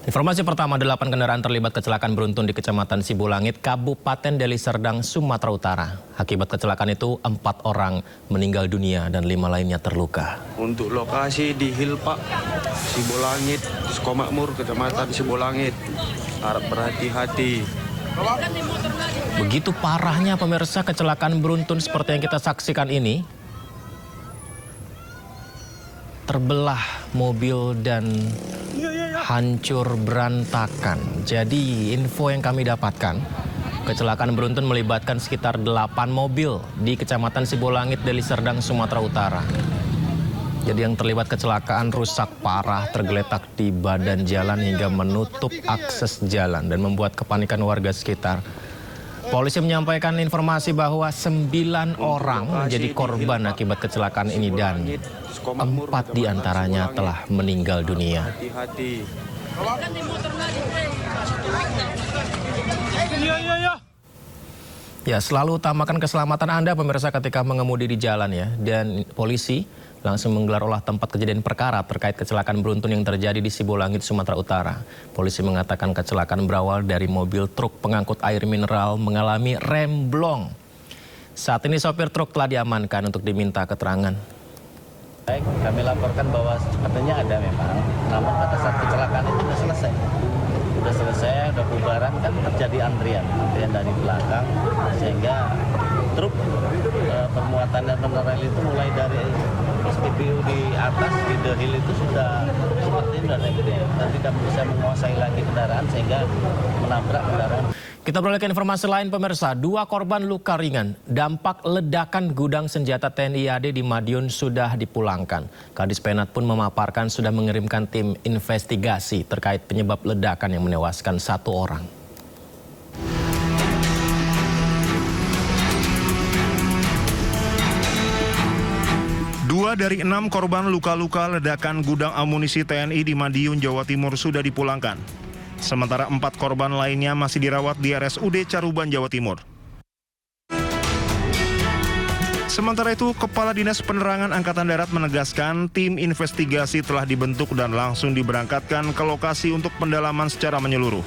Informasi pertama, 8 kendaraan terlibat kecelakaan beruntun di Kecamatan Sibulangit, Kabupaten Deli Serdang, Sumatera Utara. Akibat kecelakaan itu, 4 orang meninggal dunia dan 5 lainnya terluka. Untuk lokasi di Hilpak, Sibulangit, Sukomakmur, Kecamatan Sibulangit. Harap berhati-hati. Begitu parahnya pemirsa kecelakaan beruntun seperti yang kita saksikan ini. Terbelah mobil dan hancur berantakan. Jadi info yang kami dapatkan, kecelakaan beruntun melibatkan sekitar 8 mobil di Kecamatan Sibulangit, Deli Serdang, Sumatera Utara. Jadi yang terlibat kecelakaan rusak parah, tergeletak di badan jalan hingga menutup akses jalan dan membuat kepanikan warga sekitar. Polisi menyampaikan informasi bahwa 9 orang menjadi korban akibat kecelakaan ini dan 4 diantaranya telah meninggal dunia. Ya, selalu utamakan keselamatan Anda pemirsa ketika mengemudi di jalan ya. Dan polisi langsung menggelar olah tempat kejadian perkara terkait kecelakaan beruntun yang terjadi di Sibulangit, Sumatera Utara. Polisi mengatakan kecelakaan berawal dari mobil truk pengangkut air mineral mengalami remblong. Saat ini sopir truk telah diamankan untuk diminta keterangan. Baik, kami laporkan bahwa sepertinya ada memang, namun pada saat kecelakaan itu sudah selesai. Sudah bubaran, kan terjadi antrian dari belakang, sehingga truk bermuatan dan rel itu mulai dari SPBU di atas, di The Hill itu sudah seperti ini sudah remblong. Dan tidak bisa menguasai lagi kendaraan sehingga menabrak kendaraan. Kita beralih ke informasi lain pemirsa, 2 korban luka ringan. Dampak ledakan gudang senjata TNI AD di Madiun sudah dipulangkan. Kadis Penat pun memaparkan sudah mengirimkan tim investigasi terkait penyebab ledakan yang menewaskan 1 orang. Dua dari 6 korban luka-luka ledakan gudang amunisi TNI di Madiun, Jawa Timur sudah dipulangkan. Sementara 4 korban lainnya masih dirawat di RSUD Caruban, Jawa Timur. Sementara itu, Kepala Dinas Penerangan Angkatan Darat menegaskan tim investigasi telah dibentuk dan langsung diberangkatkan ke lokasi untuk pendalaman secara menyeluruh.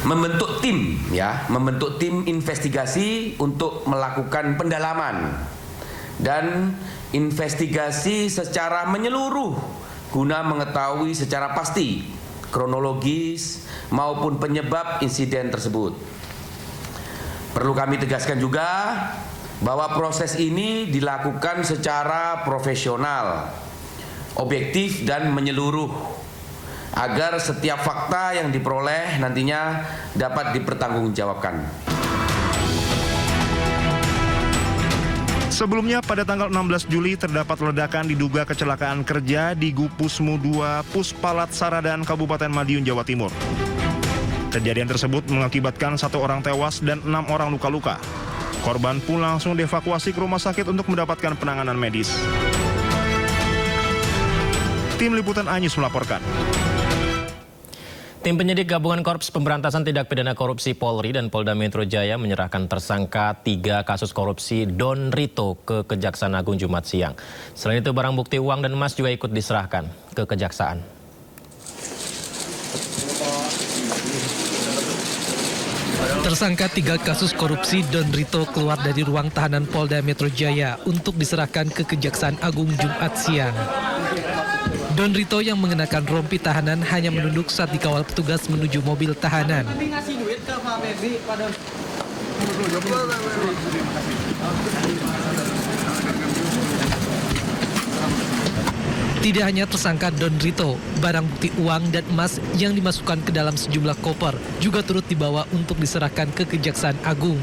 Membentuk tim investigasi untuk melakukan pendalaman dan investigasi secara menyeluruh guna mengetahui secara pasti kronologis maupun penyebab insiden tersebut. Perlu kami tegaskan juga bahwa proses ini dilakukan secara profesional, objektif dan menyeluruh agar setiap fakta yang diperoleh nantinya dapat dipertanggungjawabkan. Sebelumnya pada tanggal 16 Juli terdapat ledakan diduga kecelakaan kerja di Gupusmu 2 Puspalat Saradan, Kabupaten Madiun, Jawa Timur. Kejadian tersebut mengakibatkan 1 orang tewas dan 6 orang luka-luka. Korban pun langsung dievakuasi ke rumah sakit untuk mendapatkan penanganan medis. Tim Liputan Anyus melaporkan. Tim penyidik gabungan Korps Pemberantasan Tindak Pidana Korupsi Polri dan Polda Metro Jaya menyerahkan tersangka 3 kasus korupsi Don Rito ke Kejaksaan Agung Jumat siang. Selain itu barang bukti uang dan emas juga ikut diserahkan ke Kejaksaan. Tersangka 3 kasus korupsi Don Rito keluar dari ruang tahanan Polda Metro Jaya untuk diserahkan ke Kejaksaan Agung Jumat siang. Don Rito yang mengenakan rompi tahanan hanya menunduk saat dikawal petugas menuju mobil tahanan. Tidak hanya tersangka Don Rito, barang bukti uang dan emas yang dimasukkan ke dalam sejumlah koper juga turut dibawa untuk diserahkan ke Kejaksaan Agung.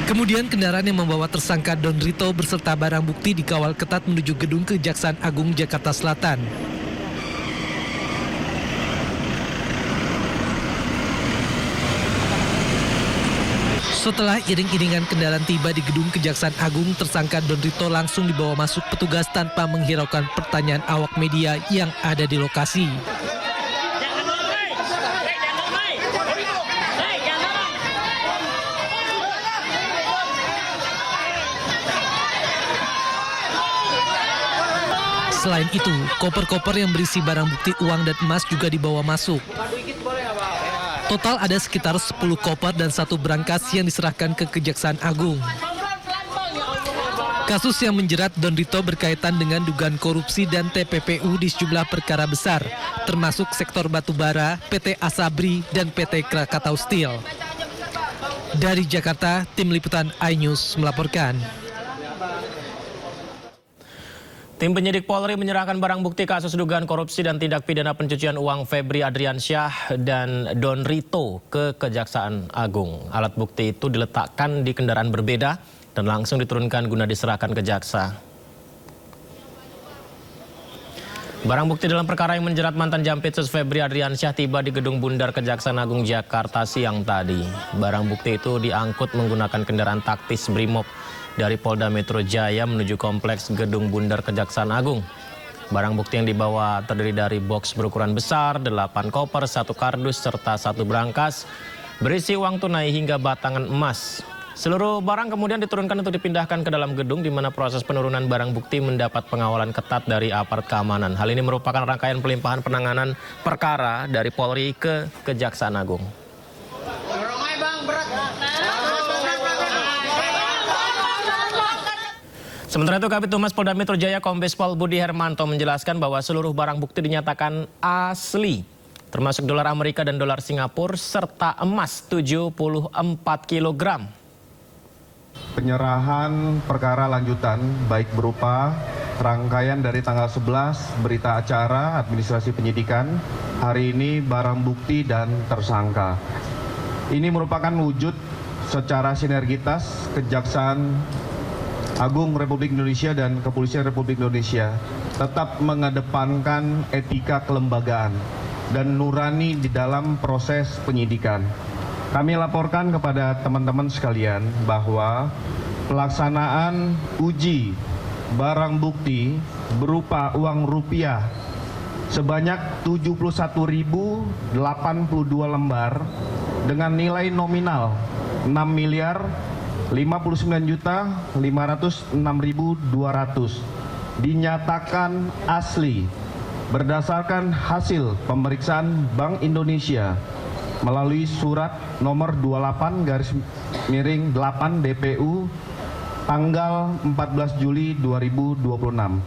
Kemudian kendaraan yang membawa tersangka Don Rito berserta barang bukti dikawal ketat menuju gedung Kejaksaan Agung Jakarta Selatan. Setelah iring-iringan kendaraan tiba di gedung Kejaksaan Agung, tersangka Don Rito langsung dibawa masuk petugas tanpa menghiraukan pertanyaan awak media yang ada di lokasi. Selain itu, koper-koper yang berisi barang bukti uang dan emas juga dibawa masuk. Total ada sekitar 10 koper dan 1 berangkas yang diserahkan ke Kejaksaan Agung. Kasus yang menjerat Don Rito berkaitan dengan dugaan korupsi dan TPPU di sejumlah perkara besar, termasuk sektor batubara, PT Asabri, dan PT Krakatau Steel. Dari Jakarta, Tim Liputan iNews melaporkan. Tim penyidik Polri menyerahkan barang bukti kasus dugaan korupsi dan tindak pidana pencucian uang Febri Adriansyah dan Don Rito ke Kejaksaan Agung. Alat bukti itu diletakkan di kendaraan berbeda dan langsung diturunkan guna diserahkan ke jaksa. Barang bukti dalam perkara yang menjerat mantan Jampitsus Febri Adriansyah tiba di Gedung Bundar Kejaksaan Agung Jakarta siang tadi. Barang bukti itu diangkut menggunakan kendaraan taktis Brimob dari Polda Metro Jaya menuju kompleks Gedung Bundar Kejaksaan Agung. Barang bukti yang dibawa terdiri dari box berukuran besar, 8 koper, 1 kardus, serta 1 berangkas berisi uang tunai hingga batangan emas. Seluruh barang kemudian diturunkan untuk dipindahkan ke dalam gedung di mana proses penurunan barang bukti mendapat pengawalan ketat dari aparat keamanan. Hal ini merupakan rangkaian pelimpahan penanganan perkara dari Polri ke Kejaksaan Agung. Sementara itu, Kabid Humas Polda Metro Jaya Kombes Pol Budi Hermanto menjelaskan bahwa seluruh barang bukti dinyatakan asli, termasuk dolar Amerika dan dolar Singapura serta emas 74 kg. Penyerahan perkara lanjutan baik berupa rangkaian dari tanggal 11 berita acara administrasi penyidikan, hari ini barang bukti dan tersangka. Ini merupakan wujud secara sinergitas Kejaksaan Agung Republik Indonesia dan Kepolisian Republik Indonesia tetap mengedepankan etika kelembagaan dan nurani di dalam proses penyidikan. Kami laporkan kepada teman-teman sekalian bahwa pelaksanaan uji barang bukti berupa uang rupiah sebanyak 71.082 lembar dengan nilai nominal 6.059.506.200 dinyatakan asli berdasarkan hasil pemeriksaan Bank Indonesia melalui surat nomor 28/8 DPU tanggal 14 Juli 2026.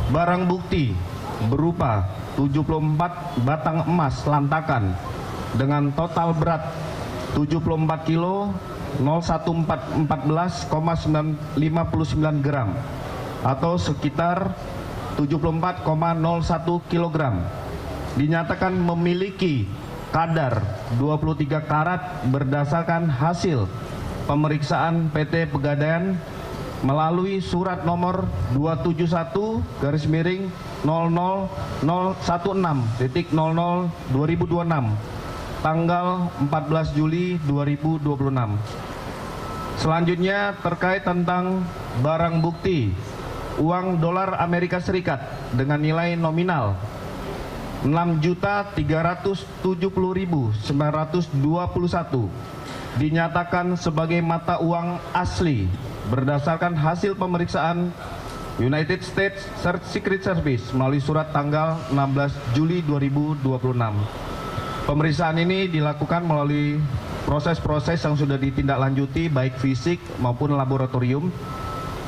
Barang bukti berupa 74 batang emas lantakan dengan total berat 74 kilo 01459 gram atau sekitar 74,01 kilogram dinyatakan memiliki kadar 23 karat berdasarkan hasil pemeriksaan PT Pegadaian melalui surat nomor 271/00.0016.00/2026 tanggal 14 Juli 2026. Selanjutnya terkait tentang barang bukti uang dolar Amerika Serikat dengan nilai nominal 6.370.921 dinyatakan sebagai mata uang asli berdasarkan hasil pemeriksaan United States Secret Service melalui surat tanggal 16 Juli 2026. Pemeriksaan ini dilakukan melalui proses-proses yang sudah ditindaklanjuti baik fisik maupun laboratorium,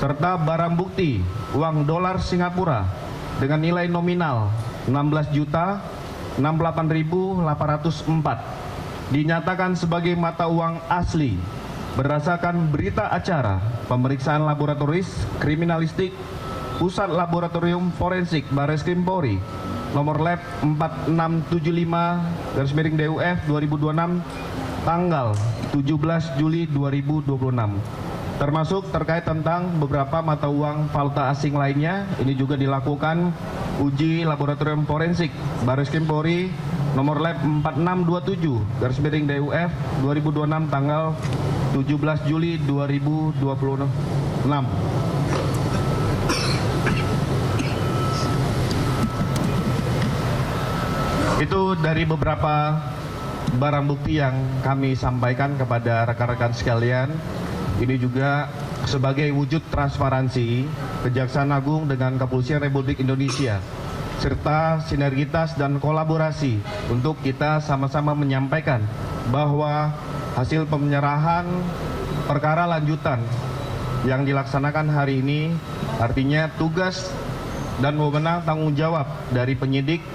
serta barang bukti uang dolar Singapura dengan nilai nominal 16.068.804 dinyatakan sebagai mata uang asli berdasarkan berita acara pemeriksaan laboratoris kriminalistik Pusat Laboratorium Forensik Barreskrim Polri nomor lab 4675/DUF 2026 tanggal 17 Juli 2026. Termasuk terkait tentang beberapa mata uang valuta asing lainnya, ini juga dilakukan uji laboratorium forensik Barreskrim Polri nomor lab 4627/DUF 2026 tanggal 17 Juli 2026. Itu dari beberapa barang bukti yang kami sampaikan kepada rekan-rekan sekalian. Ini juga sebagai wujud transparansi Kejaksaan Agung dengan Kepolisian Republik Indonesia, serta sinergitas dan kolaborasi untuk kita sama-sama menyampaikan bahwa hasil penyerahan perkara lanjutan yang dilaksanakan hari ini artinya tugas dan wewenang tanggung jawab dari penyidik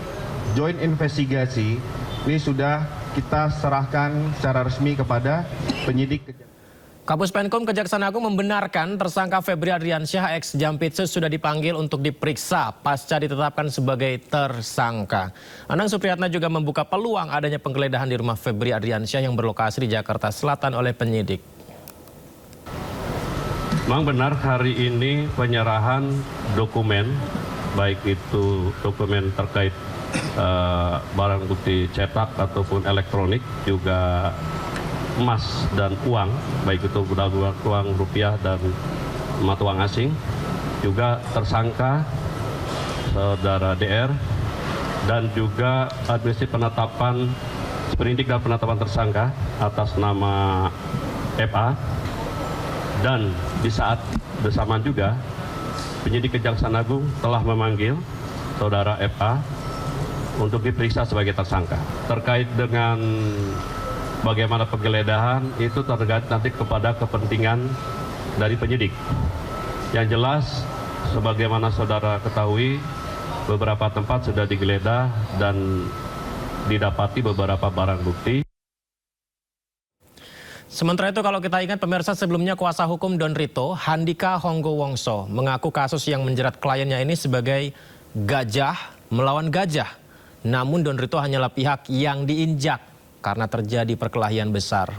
Joint Investigasi ini sudah kita serahkan secara resmi kepada penyidik. Kapus Penkum Kejaksaan Agung membenarkan tersangka Febri Adriansyah ex Jampitsus sudah dipanggil untuk diperiksa pasca ditetapkan sebagai tersangka. Anang Supriyatna juga membuka peluang adanya penggeledahan di rumah Febri Adriansyah yang berlokasi di Jakarta Selatan oleh penyidik. Memang benar hari ini penyerahan dokumen, baik itu dokumen terkait barang bukti cetak ataupun elektronik, juga emas dan uang, baik itu uang rupiah dan mata uang asing, juga tersangka saudara DR, dan juga administrasi penetapan sprindik dan penetapan tersangka atas nama FA. Dan di saat bersamaan juga penyidik Kejaksaan Agung telah memanggil saudara FA untuk diperiksa sebagai tersangka. Terkait dengan bagaimana penggeledahan itu tergantung nanti kepada kepentingan dari penyidik. Yang jelas, sebagaimana saudara ketahui, beberapa tempat sudah digeledah dan didapati beberapa barang bukti. Sementara itu kalau kita ingat pemirsa, sebelumnya kuasa hukum Don Rito, Handika Honggo Wongso, mengaku kasus yang menjerat kliennya ini sebagai gajah melawan gajah. Namun Don Rito hanyalah pihak yang diinjak karena terjadi perkelahian besar.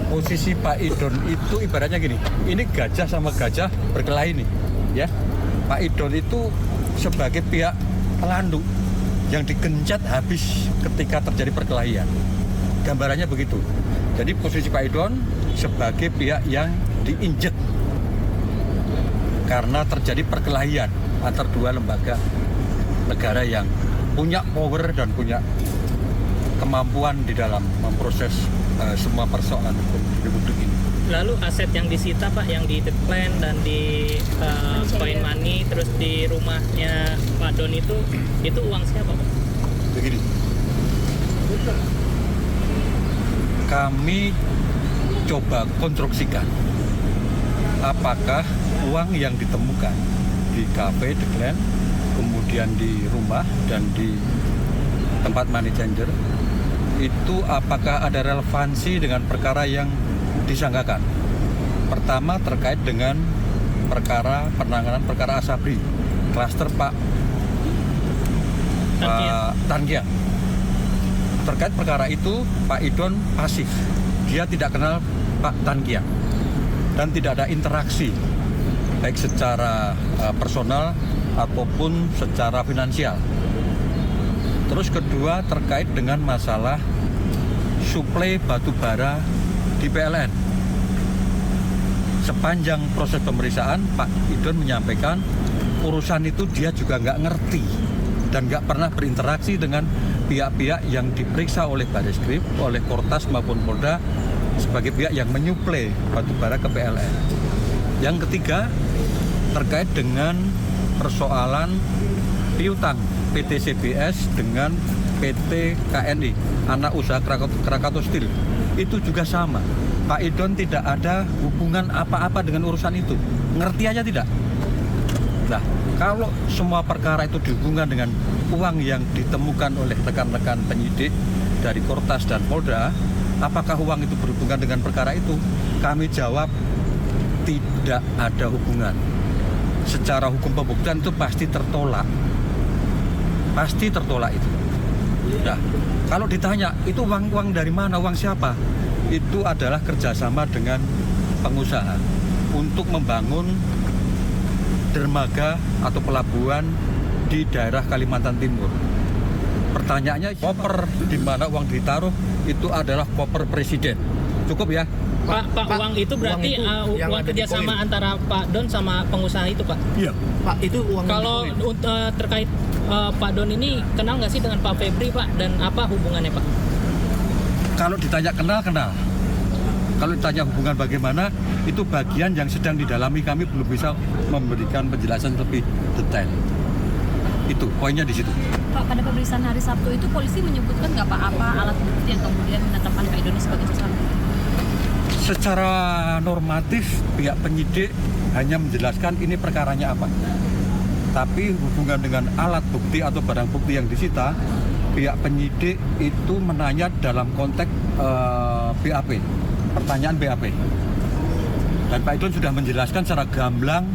Posisi Pak Idon itu ibaratnya gini, ini gajah sama gajah berkelahi nih, ya. Pak Idon itu sebagai pihak pelandu yang digencat habis ketika terjadi perkelahian. Gambarannya begitu. Jadi posisi Pak Idon sebagai pihak yang diinjek karena terjadi perkelahian antar dua lembaga negara yang punya power dan punya kemampuan di dalam memproses semua persoalan hukum di Republik ini. Lalu aset yang disita Pak, yang di Plan dan di Coin Money, terus di rumahnya Pak Don itu uang siapa Pak? Begini, kami coba konstruksikan apakah uang yang ditemukan di kafe The Glen, kemudian di rumah dan di tempat money changer itu apakah ada relevansi dengan perkara yang disangkakan. Pertama terkait dengan penanganan perkara Asabri, klaster Pak Tangiang. Terkait perkara itu Pak Idon pasif, dia tidak kenal Pak Tangiang dan tidak ada interaksi baik secara personal ataupun secara finansial. Terus kedua terkait dengan masalah suplai batu bara di PLN. Sepanjang proses pemeriksaan Pak Idon menyampaikan urusan itu dia juga nggak ngerti dan nggak pernah berinteraksi dengan pihak-pihak yang diperiksa oleh Barreskrim, oleh Kortas maupun Polda sebagai pihak yang menyuplai batu bara ke PLN. Yang ketiga terkait dengan persoalan piutang PT CBS dengan PT KNI, anak usaha Krakatau Steel. Itu juga sama. Pak Idon tidak ada hubungan apa-apa dengan urusan itu. Ngerti aja tidak? Nah, kalau semua perkara itu dihubungkan dengan uang yang ditemukan oleh rekan-rekan penyidik dari Kortas dan Polda, apakah uang itu berhubungan dengan perkara itu? Kami jawab tidak ada hubungan. Secara hukum pembuktian itu pasti tertolak. Pasti tertolak itu. Nah, kalau ditanya itu uang dari mana, uang siapa? Itu adalah kerjasama dengan pengusaha untuk membangun dermaga atau pelabuhan di daerah Kalimantan Timur. Pertanyaannya, koper di mana uang ditaruh itu adalah koper presiden. Cukup ya? Pak, uang itu berarti uang kerjasama antara Pak Don sama pengusaha itu Pak? Iya. Pak, itu uang. Kalau terkait Pak Don ini kenal nggak sih dengan Pak Febri Pak, dan apa hubungannya Pak? Kalau ditanya kenal. Kalau ditanya hubungan bagaimana, itu bagian yang sedang didalami, kami belum bisa memberikan penjelasan lebih detail. Itu poinnya di situ. Pak, pada pemeriksaan hari Sabtu itu polisi menyebutkan nggak Pak apa alat bukti yang kemudian menetapkan Pak Idon sebagai tersangka? Secara normatif pihak penyidik hanya menjelaskan ini perkaranya apa. Tapi hubungan dengan alat bukti atau barang bukti yang disita, pihak penyidik itu menanya dalam konteks BAP, pertanyaan BAP. Dan Pak Idon sudah menjelaskan secara gamblang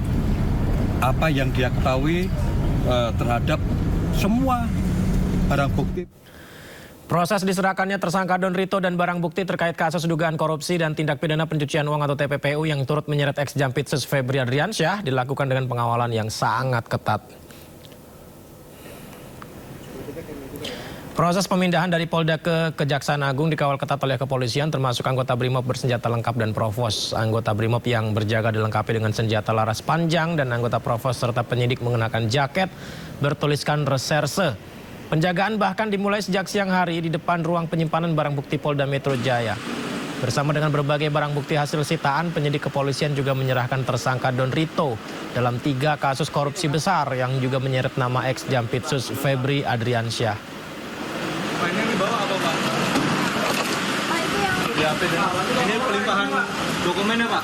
apa yang dia ketahui terhadap semua barang bukti. Proses diserahkannya tersangka Don Rito dan barang bukti terkait kasus dugaan korupsi dan tindak pidana pencucian uang atau TPPU yang turut menyeret ex-Jampitsus Febri Adriansyah dilakukan dengan pengawalan yang sangat ketat. Proses pemindahan dari Polda ke Kejaksaan Agung dikawal ketat oleh kepolisian, termasuk anggota BRIMOB bersenjata lengkap dan provos. Anggota BRIMOB yang berjaga dilengkapi dengan senjata laras panjang dan anggota provos serta penyidik mengenakan jaket bertuliskan reserse. Penjagaan bahkan dimulai sejak siang hari di depan ruang penyimpanan barang bukti Polda Metro Jaya. Bersama dengan berbagai barang bukti hasil sitaan, penyidik kepolisian juga menyerahkan tersangka Don Rito dalam 3 kasus korupsi besar yang juga menyeret nama ex-Jampitsus Febri Adriansyah. Ini dibawa apa Pak? Pak, itu yang... Ini pelimpahan dokumennya Pak?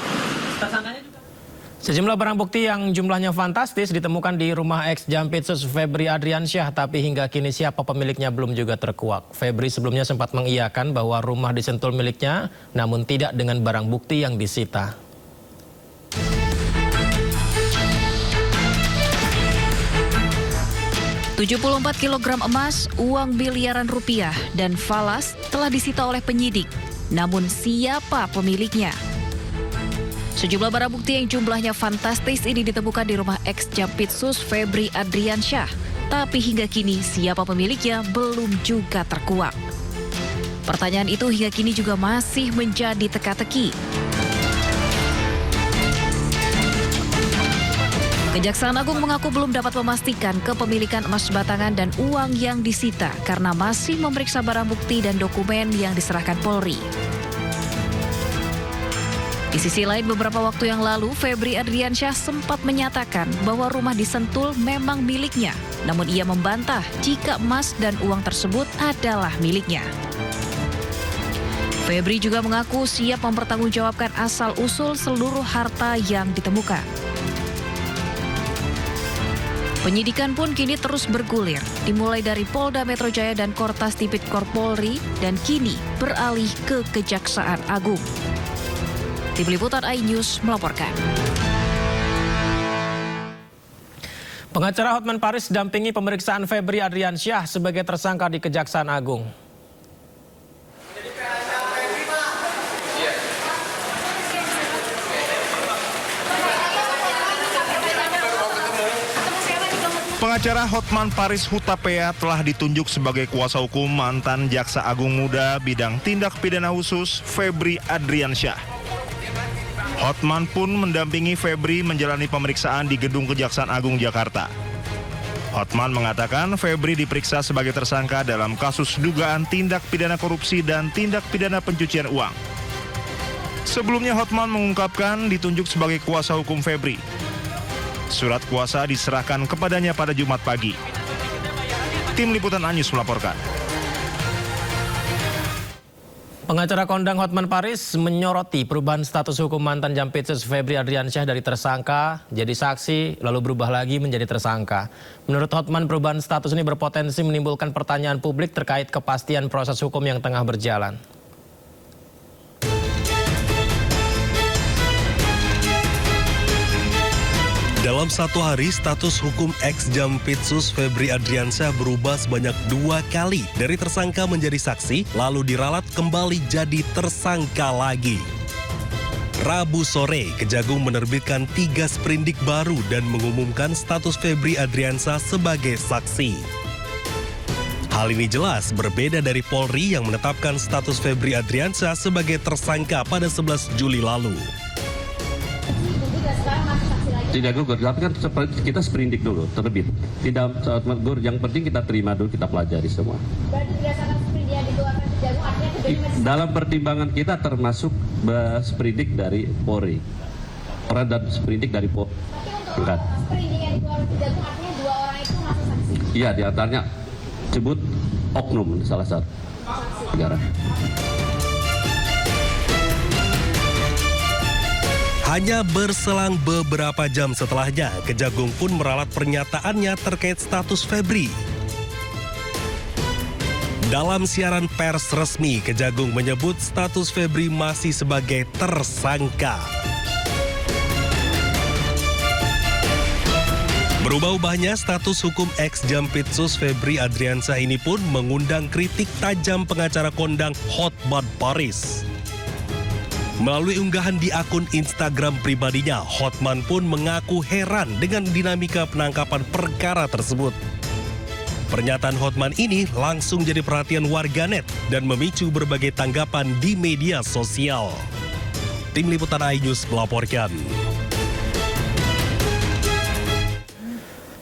Sejumlah barang bukti yang jumlahnya fantastis ditemukan di rumah ex-Jampitsus Febri Adriansyah, tapi hingga kini siapa pemiliknya belum juga terkuak. Febri sebelumnya sempat mengiyakan bahwa rumah di Sentul miliknya, namun tidak dengan barang bukti yang disita. $74 kg emas, uang miliaran rupiah, dan falas telah disita oleh penyidik. Namun siapa pemiliknya? Sejumlah barang bukti yang jumlahnya fantastis ini ditemukan di rumah ex-Jampitsus Febri Adriansyah. Tapi hingga kini siapa pemiliknya belum juga terkuak. Pertanyaan itu hingga kini juga masih menjadi teka-teki. Kejaksaan Agung mengaku belum dapat memastikan kepemilikan emas batangan dan uang yang disita karena masih memeriksa barang bukti dan dokumen yang diserahkan Polri. Di sisi lain, beberapa waktu yang lalu, Febri Adriansyah sempat menyatakan bahwa rumah di Sentul memang miliknya, namun ia membantah jika emas dan uang tersebut adalah miliknya. Febri juga mengaku siap mempertanggungjawabkan asal-usul seluruh harta yang ditemukan. Penyidikan pun kini terus bergulir, dimulai dari Polda Metro Jaya dan Kortas Tipikor Polri, dan kini beralih ke Kejaksaan Agung. Tim Liputan iNews melaporkan. Pengacara Hotman Paris dampingi pemeriksaan Febri Adriansyah sebagai tersangka di Kejaksaan Agung. Pengacara Hotman Paris Hutapea telah ditunjuk sebagai kuasa hukum mantan Jaksa Agung Muda bidang tindak pidana khusus Febri Adriansyah. Hotman pun mendampingi Febri menjalani pemeriksaan di Gedung Kejaksaan Agung Jakarta. Hotman mengatakan Febri diperiksa sebagai tersangka dalam kasus dugaan tindak pidana korupsi dan tindak pidana pencucian uang. Sebelumnya Hotman mengungkapkan ditunjuk sebagai kuasa hukum Febri. Surat kuasa diserahkan kepadanya pada Jumat pagi. Tim Liputan iNews melaporkan. Pengacara kondang Hotman Paris menyoroti perubahan status hukum mantan Jampitsus Febri Adriansyah dari tersangka jadi saksi lalu berubah lagi menjadi tersangka. Menurut Hotman, perubahan status ini berpotensi menimbulkan pertanyaan publik terkait kepastian proses hukum yang tengah berjalan. Dalam satu hari, status hukum ex-Jampitsus Febri Adriansyah berubah sebanyak 2 kali. Dari tersangka menjadi saksi, lalu diralat kembali jadi tersangka lagi. Rabu sore, Kejagung menerbitkan 3 sprindik baru dan mengumumkan status Febri Adriansyah sebagai saksi. Hal ini jelas berbeda dari Polri yang menetapkan status Febri Adriansyah sebagai tersangka pada 11 Juli lalu. Tidak gugur, tapi kan kita sprindik dulu, terbit. Tidak gugur, yang penting kita terima dulu, kita pelajari semua. Berarti berdasarkan sprindik yang dikeluarkan Kejagung, artinya dalam pertimbangan kita termasuk sprindik dari Polri, peran dan sprindik dari Polri. Iya, diantaranya sebut oknum salah satu negara. Hanya berselang beberapa jam setelahnya, Kejagung pun meralat pernyataannya terkait status Febri. Dalam siaran pers resmi, Kejagung menyebut status Febri masih sebagai tersangka. Berubah-ubahnya status hukum ex-Jampitsus Febri Adriansyah ini pun mengundang kritik tajam pengacara kondang Hotman Paris. Melalui unggahan di akun Instagram pribadinya, Hotman pun mengaku heran dengan dinamika penangkapan perkara tersebut. Pernyataan Hotman ini langsung jadi perhatian warganet dan memicu berbagai tanggapan di media sosial. Tim Liputan iNews melaporkan.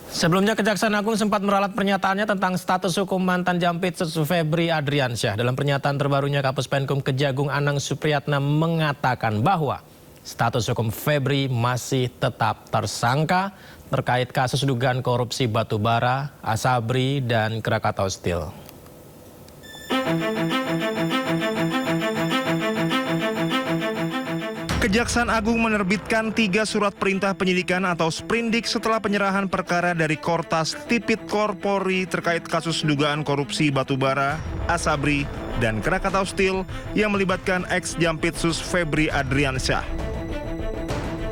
Sebelumnya, Kejaksaan Agung sempat meralat pernyataannya tentang status hukum mantan Jampitsus Febri Adriansyah. Dalam pernyataan terbarunya, Kapus Penkum Kejagung Anang Supriyatna mengatakan bahwa status hukum Febri masih tetap tersangka terkait kasus dugaan korupsi batubara, Asabri, dan Krakatau Steel. Kejaksaan Agung menerbitkan 3 surat perintah penyidikan atau sprindik setelah penyerahan perkara dari Kortas Tipikor Polri terkait kasus dugaan korupsi batubara, Asabri, dan Krakatau Steel yang melibatkan ex-Jampitsus Febri Adriansyah.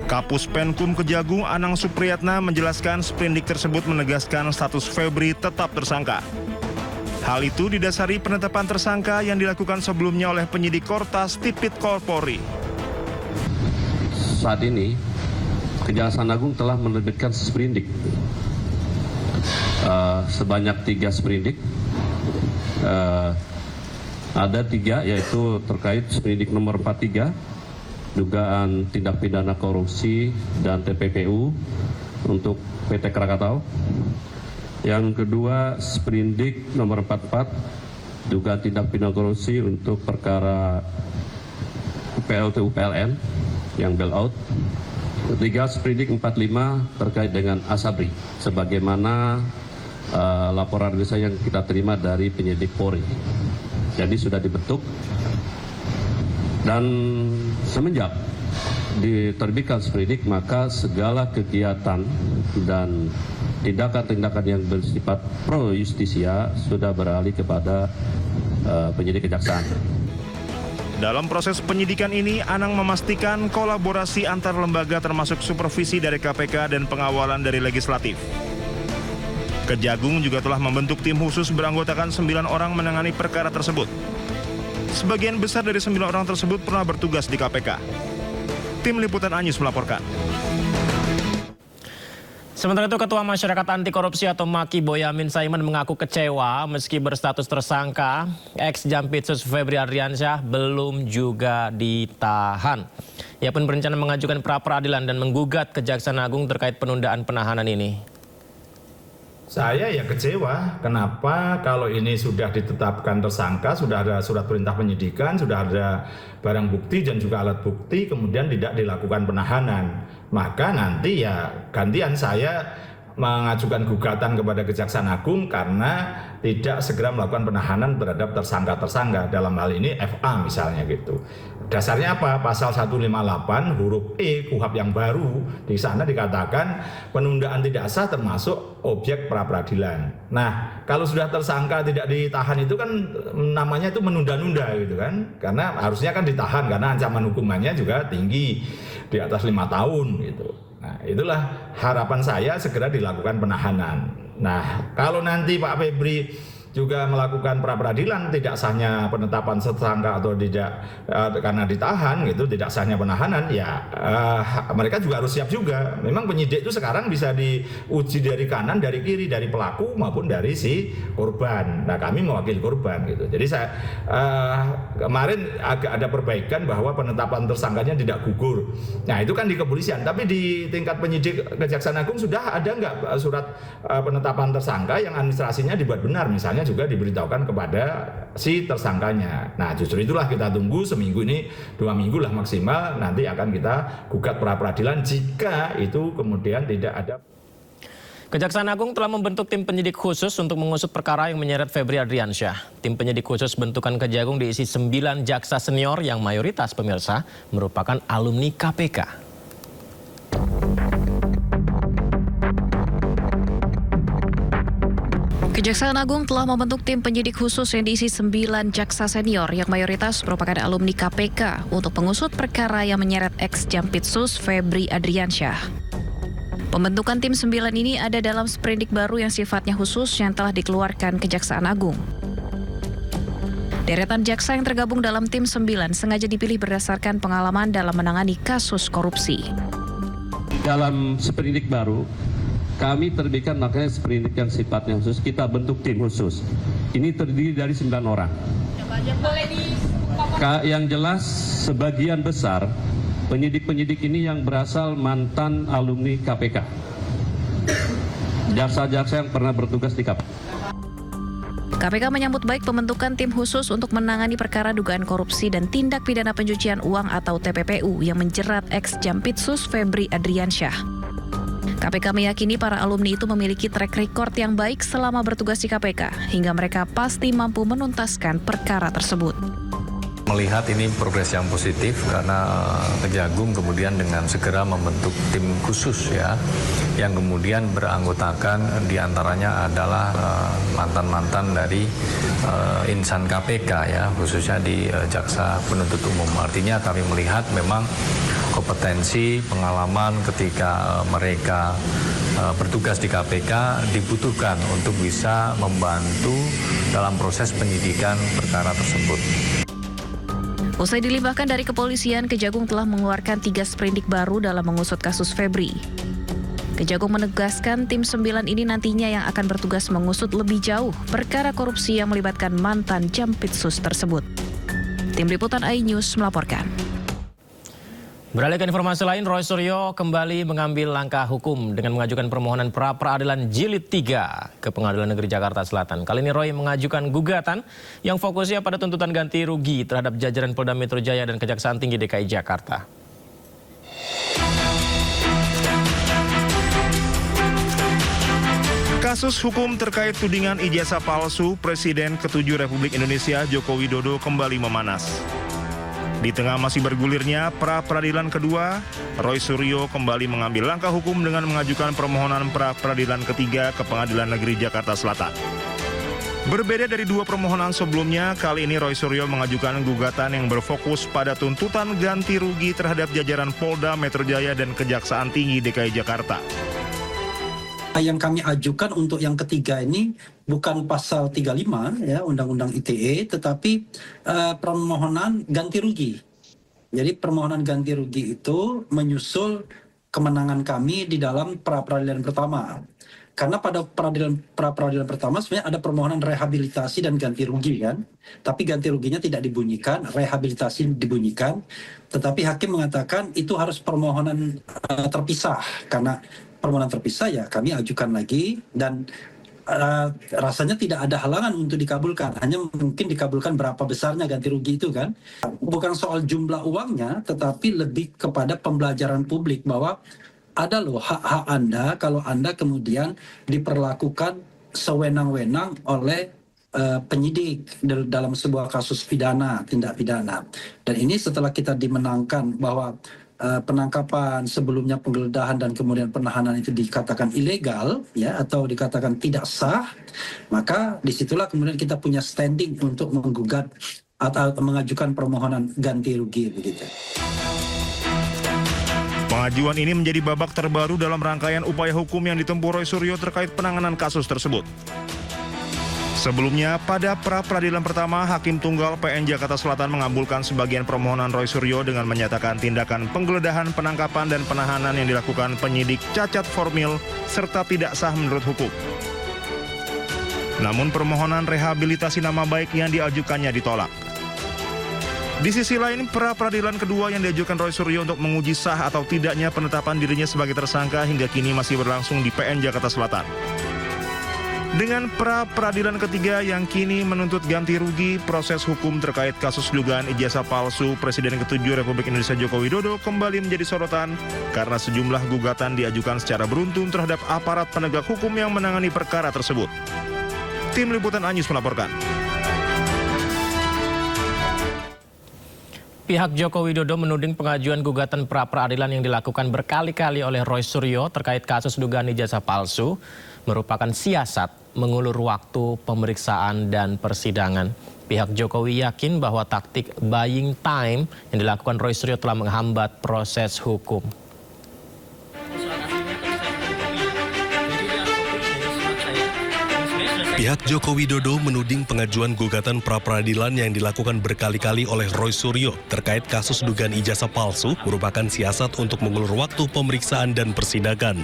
Kapus Penkum Kejagung Anang Supriyatna menjelaskan sprindik tersebut menegaskan status Febri tetap tersangka. Hal itu didasari penetapan tersangka yang dilakukan sebelumnya oleh penyidik Kortas Tipikor Polri. Saat ini, Kejaksaan Agung telah menerbitkan sprindik sebanyak 3 sprindik. Ada 3, yaitu terkait sprindik nomor 43, dugaan tindak pidana korupsi dan TPPU untuk PT Krakatau. Yang kedua, sprindik nomor 44, dugaan tindak pidana korupsi untuk perkara PLTU PLN yang bailout. Ketiga, sprindik 45 terkait dengan Asabri, sebagaimana laporan yang kita terima dari penyidik Polri. Jadi sudah dibentuk, dan semenjak diterbitkan sprindik, maka segala kegiatan dan tindakan-tindakan yang bersifat pro justisia sudah beralih kepada penyidik kejaksaan. Dalam proses penyidikan ini, Anang memastikan kolaborasi antar lembaga termasuk supervisi dari KPK dan pengawalan dari legislatif. Kejagung juga telah membentuk tim khusus beranggotakan 9 orang menangani perkara tersebut. Sebagian besar dari 9 orang tersebut pernah bertugas di KPK. Tim Liputan iNews melaporkan. Sementara itu, Ketua Masyarakat Anti Korupsi atau MAKI Boyamin Saiman mengaku kecewa meski berstatus tersangka, ex-Jampitsus Febri Adriansyah belum juga ditahan. Ia pun berencana mengajukan pra-peradilan dan menggugat Kejaksaan Agung terkait penundaan penahanan ini. Saya ya kecewa, kenapa kalau ini sudah ditetapkan tersangka, sudah ada surat perintah penyidikan, sudah ada barang bukti dan juga alat bukti, kemudian tidak dilakukan penahanan. Maka nanti ya gantian saya mengajukan gugatan kepada Kejaksaan Agung karena tidak segera melakukan penahanan terhadap tersangka-tersangka, dalam hal ini FA misalnya gitu. Dasarnya apa? Pasal 158 huruf E KUHP yang baru, di sana dikatakan penundaan tidak sah termasuk objek pra-peradilan. Nah, kalau sudah tersangka tidak ditahan itu kan namanya itu menunda-nunda gitu kan. Karena harusnya kan ditahan karena ancaman hukumannya juga tinggi, di atas 5 tahun gitu. Nah, itulah harapan saya segera dilakukan penahanan. Nah, kalau nanti Pak Febri juga melakukan pra-peradilan tidak sahnya penetapan tersangka atau tidak karena ditahan gitu, tidak sahnya penahanan, ya mereka juga harus siap juga. Memang penyidik itu sekarang bisa diuji dari kanan, dari kiri, dari pelaku maupun dari si korban. Nah, kami mewakili korban gitu. Jadi saya kemarin agak ada perbaikan bahwa penetapan tersangkanya tidak gugur. Nah, itu kan di kepolisian, tapi di tingkat penyidik Kejaksaan Agung sudah ada nggak surat penetapan tersangka yang administrasinya dibuat benar, misalnya juga diberitahukan kepada si tersangkanya. Nah, justru itulah kita tunggu seminggu ini, 2 minggu lah maksimal, nanti akan kita gugat pra peradilan jika itu kemudian tidak ada. Kejaksaan Agung telah membentuk tim penyidik khusus untuk mengusut perkara yang menyeret Febri Adriansyah. Tim penyidik khusus bentukan Kejagung diisi 9 jaksa senior yang mayoritas pemirsa merupakan alumni KPK. Kejaksaan Agung telah membentuk tim penyidik khusus yang diisi 9 jaksa senior yang mayoritas merupakan alumni KPK untuk mengusut perkara yang menyeret ex-Jampitsus Febri Adriansyah. Pembentukan tim 9 ini ada dalam sprindik baru yang sifatnya khusus yang telah dikeluarkan Kejaksaan Agung. Deretan jaksa yang tergabung dalam tim 9 sengaja dipilih berdasarkan pengalaman dalam menangani kasus korupsi. Dalam sprindik baru, kami terbitkan makanya sprindik yang sifatnya khusus, kita bentuk tim khusus. Ini terdiri dari 9 orang. Yang jelas sebagian besar penyidik-penyidik ini yang berasal mantan alumni KPK. Jaksa-jaksa yang pernah bertugas di KPK. KPK menyambut baik pembentukan tim khusus untuk menangani perkara dugaan korupsi dan tindak pidana pencucian uang atau TPPU yang menjerat ex-Jampitsus Febri Adriansyah. KPK meyakini para alumni itu memiliki track record yang baik selama bertugas di KPK, hingga mereka pasti mampu menuntaskan perkara tersebut. Melihat ini progres yang positif karena Kejagung kemudian dengan segera membentuk tim khusus ya, yang kemudian beranggotakan diantaranya adalah mantan-mantan dari insan KPK ya, khususnya di Jaksa Penuntut Umum. Artinya kami melihat memang kompetensi, pengalaman ketika mereka bertugas di KPK dibutuhkan untuk bisa membantu dalam proses penyidikan perkara tersebut. Usai dilimpahkan dari kepolisian, Kejagung telah mengeluarkan 3 sprindik baru dalam mengusut kasus Febri. Kejagung menegaskan tim 9 ini nantinya yang akan bertugas mengusut lebih jauh perkara korupsi yang melibatkan mantan Jampitsus tersebut. Tim Liputan iNews melaporkan. Beralih ke informasi lain, Roy Suryo kembali mengambil langkah hukum dengan mengajukan permohonan pra-peradilan jilid 3 ke Pengadilan Negeri Jakarta Selatan. Kali ini Roy mengajukan gugatan yang fokusnya pada tuntutan ganti rugi terhadap jajaran Polda Metro Jaya dan Kejaksaan Tinggi DKI Jakarta. Kasus hukum terkait tudingan ijazah palsu Presiden ke-7 Republik Indonesia Joko Widodo kembali memanas. Di tengah masih bergulirnya pra-peradilan kedua, Roy Suryo kembali mengambil langkah hukum dengan mengajukan permohonan pra-peradilan ketiga ke Pengadilan Negeri Jakarta Selatan. Berbeda dari 2 permohonan sebelumnya, kali ini Roy Suryo mengajukan gugatan yang berfokus pada tuntutan ganti rugi terhadap jajaran Polda Metro Jaya dan Kejaksaan Tinggi DKI Jakarta. Yang kami ajukan untuk yang ketiga ini bukan pasal 35 ya Undang-Undang ITE, tetapi permohonan ganti rugi. Jadi permohonan ganti rugi itu menyusul kemenangan kami di dalam pra-peradilan pertama. Karena pada pra-peradilan pertama sebenarnya ada permohonan rehabilitasi dan ganti rugi kan. Tapi ganti ruginya tidak dibunyikan, rehabilitasi dibunyikan. Tetapi hakim mengatakan itu harus permohonan terpisah. Karena permohonan terpisah ya kami ajukan lagi dan rasanya tidak ada halangan untuk dikabulkan. Hanya mungkin dikabulkan berapa besarnya ganti rugi itu kan. Bukan soal jumlah uangnya tetapi lebih kepada pembelajaran publik bahwa ada loh hak-hak Anda kalau Anda kemudian diperlakukan sewenang-wenang oleh penyidik dalam sebuah kasus pidana, tindak pidana. Dan ini setelah kita dimenangkan bahwa penangkapan, sebelumnya penggeledahan dan kemudian penahanan itu dikatakan ilegal ya atau dikatakan tidak sah, maka disitulah kemudian kita punya standing untuk menggugat atau mengajukan permohonan ganti rugi begitu. Pengajuan ini menjadi babak terbaru dalam rangkaian upaya hukum yang ditempuh Roy Suryo terkait penanganan kasus tersebut. Sebelumnya, pada pra-peradilan pertama, Hakim Tunggal PN Jakarta Selatan mengabulkan sebagian permohonan Roy Suryo dengan menyatakan tindakan penggeledahan, penangkapan, dan penahanan yang dilakukan penyidik cacat formil serta tidak sah menurut hukum. Namun permohonan rehabilitasi nama baik yang diajukannya ditolak. Di sisi lain, pra-peradilan kedua yang diajukan Roy Suryo untuk menguji sah atau tidaknya penetapan dirinya sebagai tersangka hingga kini masih berlangsung di PN Jakarta Selatan. Dengan pra-peradilan ketiga yang kini menuntut ganti rugi, proses hukum terkait kasus dugaan ijazah palsu Presiden ke-7 Republik Indonesia Joko Widodo kembali menjadi sorotan karena sejumlah gugatan diajukan secara beruntun terhadap aparat penegak hukum yang menangani perkara tersebut. Tim Liputan Anyus melaporkan. Pihak Joko Widodo menuding pengajuan gugatan pra-peradilan yang dilakukan berkali-kali oleh Roy Suryo terkait kasus dugaan ijazah palsu merupakan siasat mengulur waktu pemeriksaan dan persidangan. Pihak Jokowi yakin bahwa taktik buying time yang dilakukan Roy Suryo telah menghambat proses hukum. Pihak Joko Widodo menuding pengajuan gugatan pra-peradilan yang dilakukan berkali-kali oleh Roy Suryo terkait kasus dugaan ijazah palsu merupakan siasat untuk mengulur waktu pemeriksaan dan persidangan.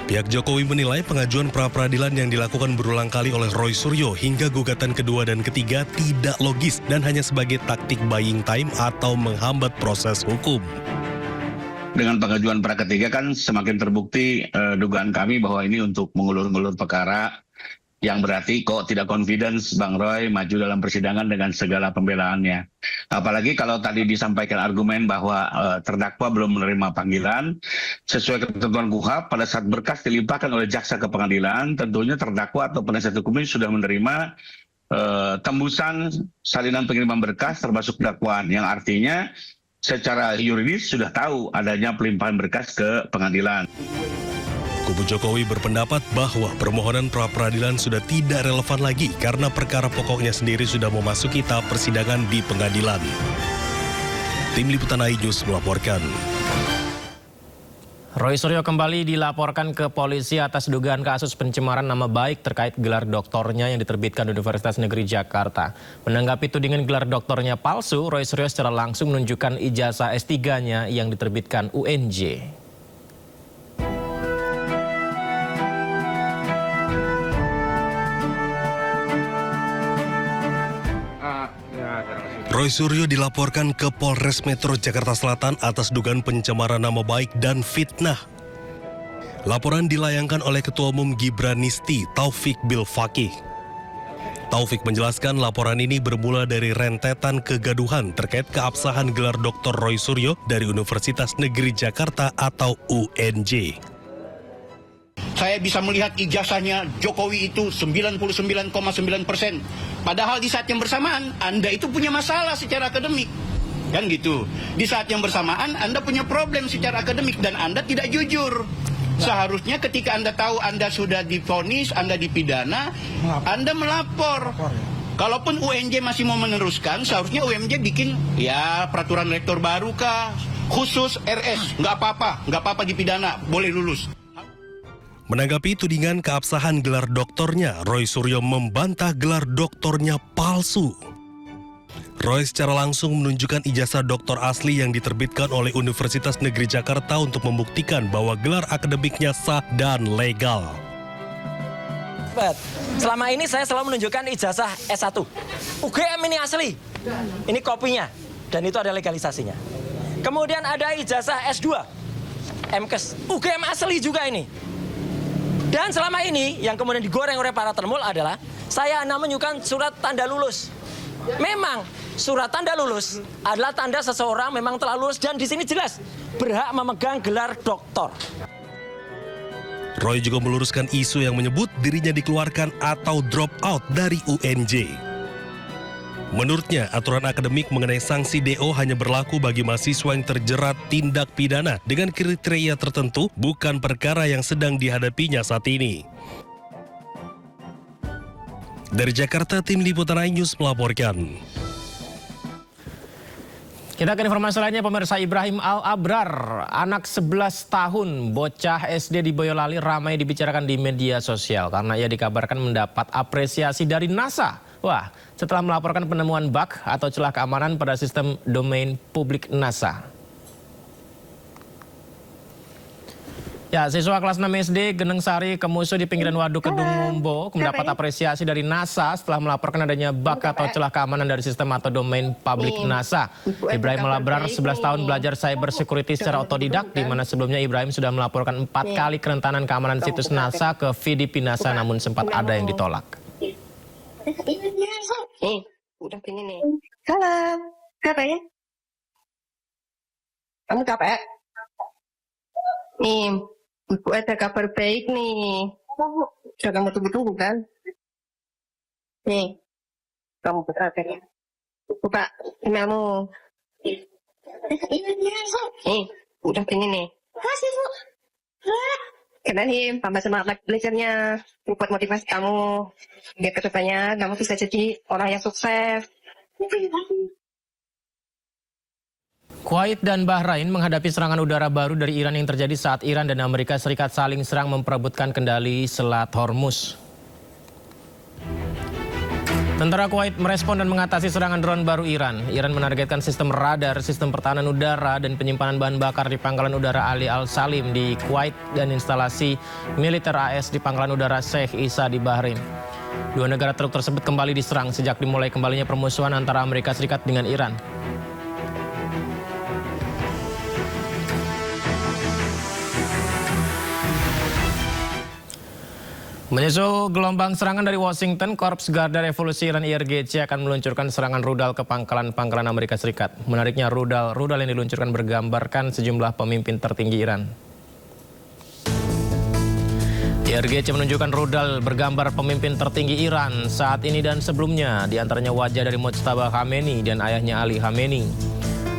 Pihak Jokowi menilai pengajuan pra-peradilan yang dilakukan berulang kali oleh Roy Suryo hingga gugatan kedua dan ketiga tidak logis dan hanya sebagai taktik buying time atau menghambat proses hukum. Dengan pengajuan pra ketiga kan semakin terbukti dugaan kami bahwa ini untuk mengulur-ngulur perkara, yang berarti kok tidak confidence Bang Roy maju dalam persidangan dengan segala pembelaannya. Apalagi kalau tadi disampaikan argumen bahwa terdakwa belum menerima panggilan, sesuai ketentuan KUHP pada saat berkas dilimpahkan oleh jaksa ke pengadilan, tentunya terdakwa atau penasihat hukum ini sudah menerima tembusan salinan pengiriman berkas termasuk dakwaan, yang artinya secara yuridis sudah tahu adanya pelimpahan berkas ke pengadilan. Kubu Jokowi berpendapat bahwa permohonan pra-peradilan sudah tidak relevan lagi karena perkara pokoknya sendiri sudah memasuki tahap persidangan di pengadilan. Tim Liputan News melaporkan. Roy Suryo kembali dilaporkan ke polisi atas dugaan kasus pencemaran nama baik terkait gelar doktornya yang diterbitkan Universitas Negeri Jakarta. Menanggapi tudingan gelar doktornya palsu, Roy Suryo secara langsung menunjukkan ijazah S3-nya yang diterbitkan UNJ. Roy Suryo dilaporkan ke Polres Metro Jakarta Selatan atas dugaan pencemaran nama baik dan fitnah. Laporan dilayangkan oleh Ketua Umum Gibranisti, Taufik Bilfaqih. Taufik menjelaskan laporan ini bermula dari rentetan kegaduhan terkait keabsahan gelar Dr. Roy Suryo dari Universitas Negeri Jakarta atau UNJ. Saya bisa melihat ijazahnya Jokowi itu 99,9%. Padahal di saat yang bersamaan Anda itu punya masalah secara akademik. Kan gitu. Di saat yang bersamaan Anda punya problem secara akademik dan Anda tidak jujur. Seharusnya ketika Anda tahu Anda sudah divonis, Anda dipidana, Anda melapor. Kalaupun UNJ masih mau meneruskan, seharusnya UNJ bikin ya peraturan rektor baru kah, khusus RS, nggak apa-apa dipidana, boleh lulus. Menanggapi tudingan keabsahan gelar doktornya, Roy Suryo membantah gelar doktornya palsu. Roy secara langsung menunjukkan ijazah doktor asli yang diterbitkan oleh Universitas Negeri Jakarta untuk membuktikan bahwa gelar akademiknya sah dan legal. Selama ini saya selalu menunjukkan ijazah S1. UGM ini asli. Ini kopinya. Dan itu ada legalisasinya. Kemudian ada ijazah S2. MKes. UGM asli juga ini. Dan selama ini yang kemudian digoreng oleh para termul adalah saya hanya menunjukkan surat tanda lulus. Memang surat tanda lulus adalah tanda seseorang memang telah lulus dan di sini jelas berhak memegang gelar doktor. Roy juga meluruskan isu yang menyebut dirinya dikeluarkan atau drop out dari UNJ. Menurutnya, aturan akademik mengenai sanksi DO hanya berlaku bagi mahasiswa yang terjerat tindak pidana dengan kriteria tertentu, bukan perkara yang sedang dihadapinya saat ini. Dari Jakarta, Tim Liputan News melaporkan. Kita ke informasi lainnya, pemirsa. Ibrahim Al-Abrar, anak 11 tahun, bocah SD di Boyolali ramai dibicarakan di media sosial karena ia dikabarkan mendapat apresiasi dari NASA. Wah, setelah melaporkan penemuan bug atau celah keamanan pada sistem domain publik NASA. Ya, siswa kelas 6 SD Geneng Sari Kemusu di pinggiran Waduk Kedung Mumbo mendapat apresiasi dari NASA setelah melaporkan adanya bug atau celah keamanan dari sistem atau domain publik NASA. Ibrahim Malabrar 11 tahun belajar cyber security secara otodidak, di mana sebelumnya Ibrahim sudah melaporkan 4 kali kerentanan keamanan situs NASA ke VDP NASA, namun sempat ada yang ditolak. Udah gini nih. Salam. Siapa ya? Kamu capek? Nih, Ibu ada kabar baik nih. Sudah kamu tunggu-tunggu kan? Nih, kamu buka ya. Buka emailmu. Nih, udah gini nih. Kasih, Bu. Kenalin, tambah semangat belajarnya. Buat motivasi kamu. Biar kedepannya kamu bisa jadi orang yang sukses. Kuwait dan Bahrain menghadapi serangan udara baru dari Iran yang terjadi saat Iran dan Amerika Serikat saling serang memperebutkan kendali Selat Hormuz. Tentara Kuwait merespon dan mengatasi serangan drone baru Iran. Iran menargetkan sistem radar, sistem pertahanan udara, dan penyimpanan bahan bakar di Pangkalan Udara Ali Al-Salim di Kuwait dan instalasi militer AS di Pangkalan Udara Sheikh Isa di Bahrain. Dua negara tersebut kembali diserang sejak dimulai kembalinya permusuhan antara Amerika Serikat dengan Iran. Menyusul gelombang serangan dari Washington, Korps Garda Revolusi Iran IRGC akan meluncurkan serangan rudal ke pangkalan-pangkalan Amerika Serikat. Menariknya, rudal yang diluncurkan bergambarkan sejumlah pemimpin tertinggi Iran. IRGC menunjukkan rudal bergambar pemimpin tertinggi Iran saat ini dan sebelumnya, diantaranya wajah dari Mojtaba Khamenei dan ayahnya Ali Khamenei.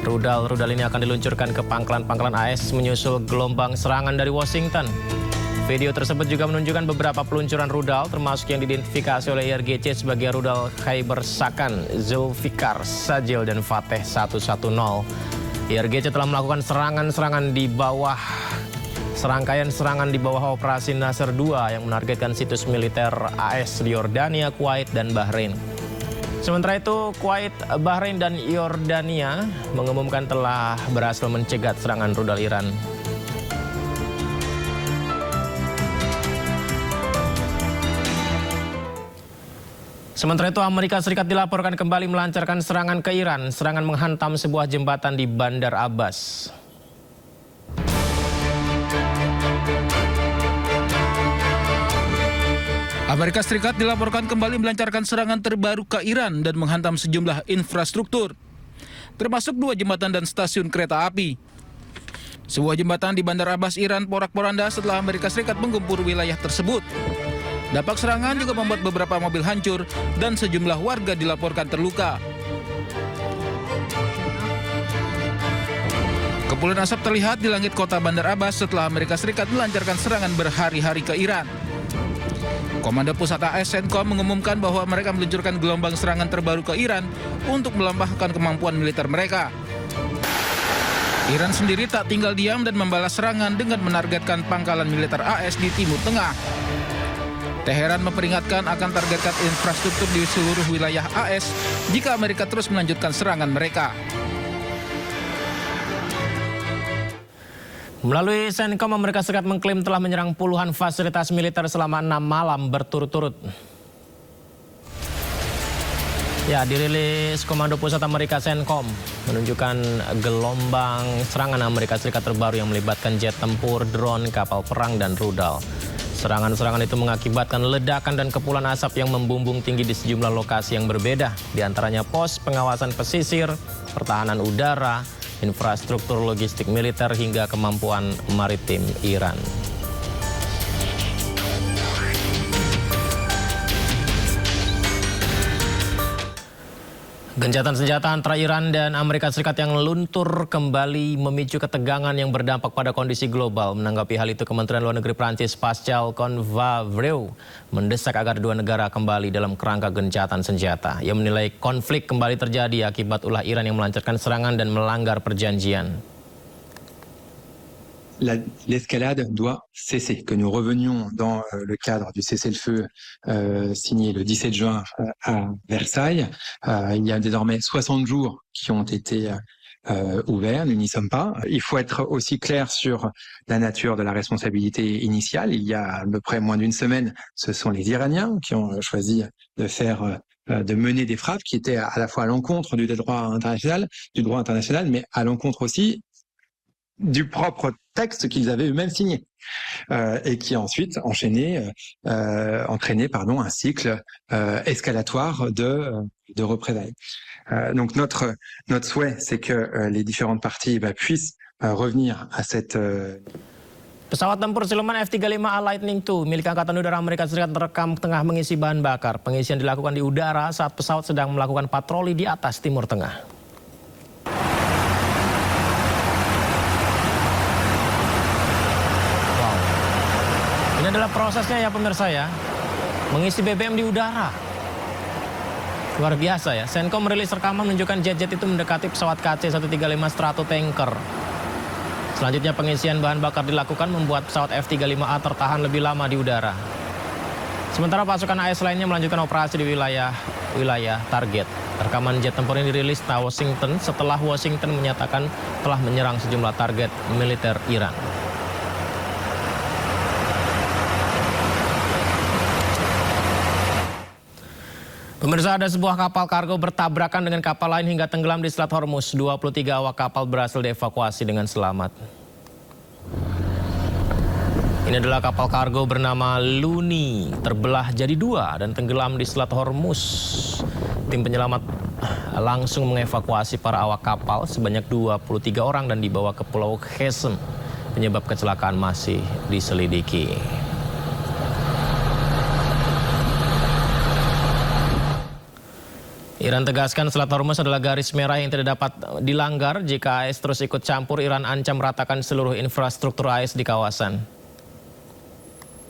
Rudal ini akan diluncurkan ke pangkalan-pangkalan AS menyusul gelombang serangan dari Washington. Video tersebut juga menunjukkan beberapa peluncuran rudal, termasuk yang diidentifikasi oleh IRGC sebagai rudal Khyber Sakan, Zulfikar, Sajil, dan Fateh 110. IRGC telah melakukan serangkaian serangan di bawah Operasi Nasr II yang menargetkan situs militer AS di Yordania, Kuwait, dan Bahrain. Sementara itu, Kuwait, Bahrain, dan Yordania mengumumkan telah berhasil mencegat serangan rudal Iran. Sementara itu, Amerika Serikat dilaporkan kembali melancarkan serangan ke Iran. Serangan menghantam sebuah jembatan di Bandar Abbas. Amerika Serikat dilaporkan kembali melancarkan serangan terbaru ke Iran dan menghantam sejumlah infrastruktur, termasuk 2 jembatan dan stasiun kereta api. Sebuah jembatan di Bandar Abbas, Iran, porak-poranda setelah Amerika Serikat menggempur wilayah tersebut. Dampak serangan juga membuat beberapa mobil hancur dan sejumlah warga dilaporkan terluka. Kepulan asap terlihat di langit kota Bandar Abbas setelah Amerika Serikat melancarkan serangan berhari-hari ke Iran. Komando Pusat AS CENTCOM mengumumkan bahwa mereka meluncurkan gelombang serangan terbaru ke Iran untuk melambahkan kemampuan militer mereka. Iran sendiri tak tinggal diam dan membalas serangan dengan menargetkan pangkalan militer AS di Timur Tengah. Teheran memperingatkan akan targetkan infrastruktur di seluruh wilayah AS jika Amerika terus melanjutkan serangan mereka. Melalui CENTCOM, Amerika Serikat mengklaim telah menyerang puluhan fasilitas militer selama 6 malam berturut-turut. Ya, dirilis Komando Pusat Amerika CENTCOM menunjukkan gelombang serangan Amerika Serikat terbaru yang melibatkan jet tempur, drone, kapal perang, dan rudal. Serangan-serangan itu mengakibatkan ledakan dan kepulan asap yang membumbung tinggi di sejumlah lokasi yang berbeda, diantaranya pos pengawasan pesisir, pertahanan udara, infrastruktur logistik militer, hingga kemampuan maritim Iran. Gencatan senjata antara Iran dan Amerika Serikat yang luntur kembali memicu ketegangan yang berdampak pada kondisi global. Menanggapi hal itu, Kementerian Luar Negeri Prancis Pascal Convavreux mendesak agar dua negara kembali dalam kerangka gencatan senjata. Ia menilai konflik kembali terjadi akibat ulah Iran yang melancarkan serangan dan melanggar perjanjian. L'escalade doit cesser, que nous revenions dans le cadre du cessez-le-feu signé le 17 juin à Versailles. Il y a désormais 60 jours qui ont été ouvert, nous n'y sommes pas. Il faut être aussi clair sur la nature de la responsabilité initiale. Il y a à peu près moins d'une semaine, ce sont les Iraniens qui ont choisi de mener des frappes qui étaient à la fois à l'encontre du droit international, mais à l'encontre aussi du propre texte qu'ils avaient eux-mêmes signé, et qui a ensuite entraîné un cycle escalatoire de représailles. Donc notre souhait, c'est que les différentes parties puissent revenir à cette Pesawat tempur siluman F-35A Lightning II milik Angkatan Udara Amerika Serikat terekam tengah mengisi bahan bakar. Pengisian dilakukan di udara saat pesawat sedang melakukan patroli di atas Timur Tengah. Wow. Ini adalah prosesnya ya pemirsa ya. Mengisi BBM di udara. Luar biasa ya. Senko merilis rekaman menunjukkan jet-jet itu mendekati pesawat KC-135 Stratotanker. Selanjutnya pengisian bahan bakar dilakukan membuat pesawat F-35A tertahan lebih lama di udara. Sementara pasukan AS lainnya melanjutkan operasi di wilayah target. Rekaman jet tempur ini dirilis di Washington setelah Washington menyatakan telah menyerang sejumlah target militer Iran. Pemirsa, ada sebuah kapal kargo bertabrakan dengan kapal lain hingga tenggelam di Selat Hormuz. 23 awak kapal berhasil dievakuasi dengan selamat. Ini adalah kapal kargo bernama Luni, terbelah jadi dua dan tenggelam di Selat Hormuz. Tim penyelamat langsung mengevakuasi para awak kapal sebanyak 23 orang dan dibawa ke Pulau Qesem. Penyebab kecelakaan masih diselidiki. Iran tegaskan Selat Hormuz adalah garis merah yang tidak dapat dilanggar. Jika AS terus ikut campur, Iran ancam meratakan seluruh infrastruktur AS di kawasan.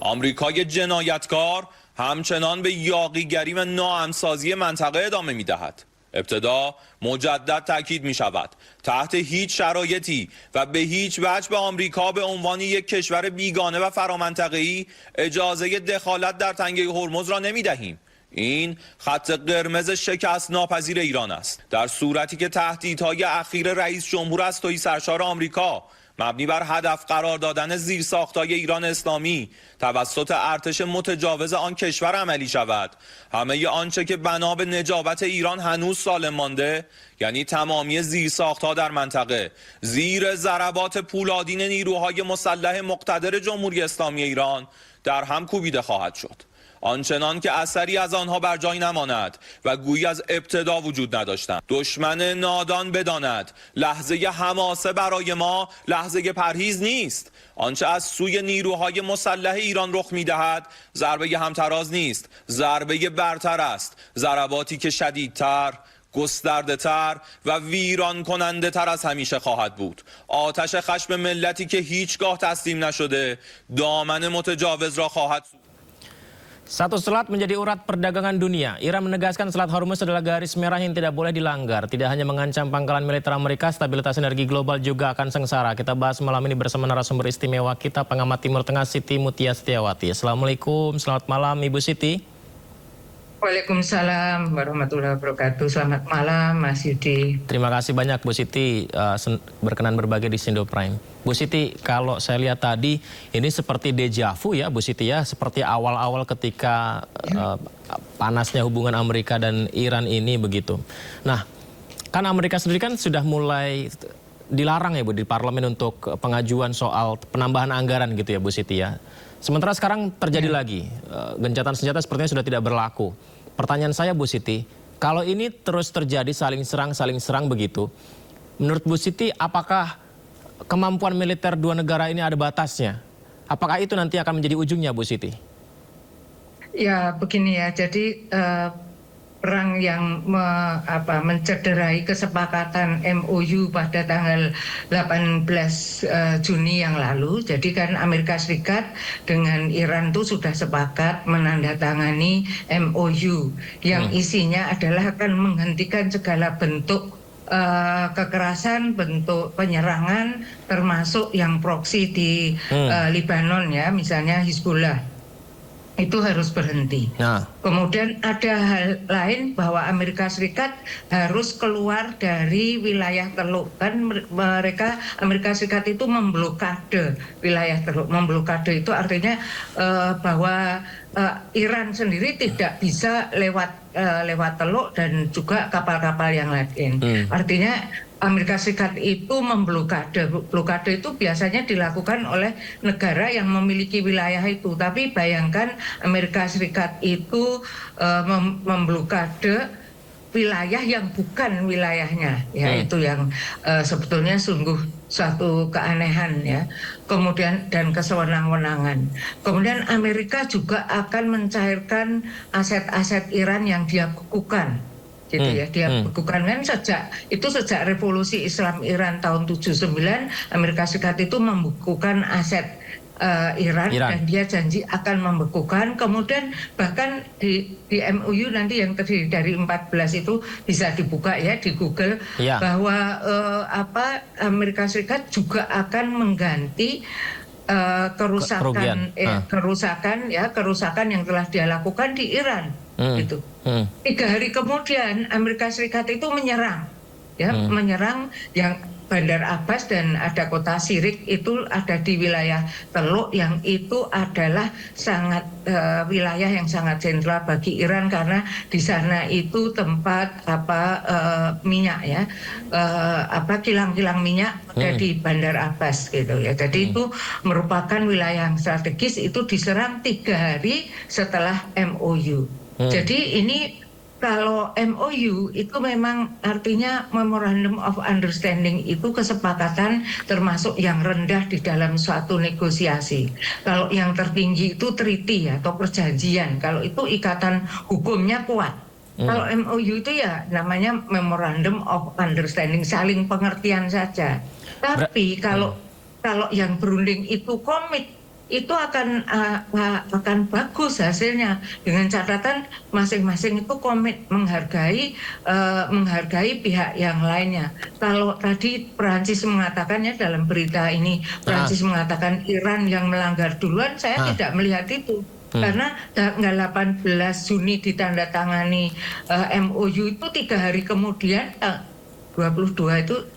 آمریکای جنایتکار همچنان به یاغیگری و ناهمسازی منطقه ادامه می‌دهد. ابتدا مجدد تاکید می‌شود تحت هیچ شرایطی و به هیچ وجه به آمریکا به عنوان یک کشور بیگانه و فرامنطقه‌ای اجازه دخالت در تنگه هرمز را نمی‌دهیم. این خط قرمز شکست ناپذیر ایران است. در صورتی که تهدیدهای اخیر رئیس جمهور از تویی سرشار آمریکا مبنی بر هدف قرار دادن زیرساخت‌های ایران اسلامی توسط ارتش متجاوز آن کشور عملی شود، همه آنچه که بنا به نجابت ایران هنوز سالم مانده، یعنی تمامی زیرساخت‌ها در منطقه زیر ضربات پولادین نیروهای مسلح مقتدر جمهوری اسلامی ایران در هم کوبیده خواهد شد. آنچنان که اثری از آنها بر جای نماند و گویی از ابتدا وجود نداشتند. دشمن نادان بداند لحظه حماسه برای ما لحظه پرهیز نیست. آنچه از سوی نیروهای مسلح ایران رخ می‌دهد ضربه همتراز نیست، ضربه برتر است. ضرباتی که شدیدتر، گسترده تر و ویران کننده تر از همیشه خواهد بود. آتش خشم ملتی که هیچگاه تسلیم نشده دامن متجاوز را خواهد سوخت. Satu selat menjadi urat perdagangan dunia. Iran menegaskan Selat Hormuz adalah garis merah yang tidak boleh dilanggar. Tidak hanya mengancam pangkalan militer Amerika, stabilitas energi global juga akan sengsara. Kita bahas malam ini bersama narasumber istimewa kita, pengamat Timur Tengah Siti Mutia Setiawati. Assalamualaikum, selamat malam Ibu Siti. Waalaikumsalam warahmatullahi wabarakatuh. Selamat malam Mas Yudi. Terima kasih banyak Bu Siti berkenan berbagi di Sindo Prime. Bu Siti, kalau saya lihat tadi ini seperti deja vu ya Bu Siti ya, seperti awal-awal ketika panasnya hubungan Amerika dan Iran ini begitu. Nah, kan Amerika sendiri kan sudah mulai dilarang ya Bu di parlemen untuk pengajuan soal penambahan anggaran gitu ya Bu Siti ya. Sementara sekarang terjadi lagi, gencatan senjata sepertinya sudah tidak berlaku. Pertanyaan saya Bu Siti, kalau ini terus terjadi saling serang begitu, menurut Bu Siti apakah kemampuan militer dua negara ini ada batasnya? Apakah itu nanti akan menjadi ujungnya Bu Siti? Ya begini ya, jadi perang yang mencederai kesepakatan MOU pada tanggal 18 Juni yang lalu. Jadi kan Amerika Serikat dengan Iran itu sudah sepakat menandatangani MOU yang isinya adalah akan menghentikan segala bentuk kekerasan, bentuk penyerangan, termasuk yang proksi di Libanon ya, misalnya Hizbullah. itu harus berhenti. Kemudian ada hal lain bahwa Amerika Serikat harus keluar dari wilayah Teluk. Kan Amerika Serikat itu memblokade wilayah Teluk. Memblokade itu artinya bahwa Iran sendiri tidak bisa lewat Teluk dan juga kapal-kapal yang lain. Artinya Amerika Serikat itu memblokade. Blokade itu biasanya dilakukan oleh negara yang memiliki wilayah itu. Tapi bayangkan Amerika Serikat itu memblokade wilayah yang bukan wilayahnya, ya itu yang sebetulnya sungguh suatu keanehan ya. Kemudian dan kesewenang-wenangan. Kemudian Amerika juga akan mencairkan aset-aset Iran yang dia bekukan. Gitu ya, dia bekukan kan sejak revolusi Islam Iran tahun 79, Amerika Serikat itu membekukan aset Iran dan dia janji akan membekukan. Kemudian bahkan di MOU nanti yang terdiri dari 14 itu bisa dibuka ya di Google bahwa Amerika Serikat juga akan mengganti kerusakan yang telah dia lakukan di Iran. Gitu. 3 hari kemudian Amerika Serikat itu menyerang, menyerang yang Bandar Abbas dan ada kota Sirik itu ada di wilayah Teluk yang itu adalah sangat wilayah yang sangat sentral bagi Iran karena di sana itu tempat minyak ya, kilang-kilang minyak ada di Bandar Abbas gitu ya. Jadi itu merupakan wilayah yang strategis, itu diserang 3 hari setelah MOU. Jadi ini kalau MOU itu memang artinya Memorandum of Understanding itu kesepakatan termasuk yang rendah di dalam suatu negosiasi. Kalau yang tertinggi itu treaty atau perjanjian. Kalau itu ikatan hukumnya kuat. Kalau MOU itu ya namanya Memorandum of Understanding, saling pengertian saja. Tapi kalau yang berunding itu komit, itu akan bagus hasilnya dengan catatan masing-masing itu komit menghargai pihak yang lainnya. Kalau tadi Perancis mengatakannya dalam berita ini Perancis mengatakan Iran yang melanggar duluan, saya tidak melihat itu. Karena tanggal 18 Juni ditandatangani MOU itu 3 hari kemudian 22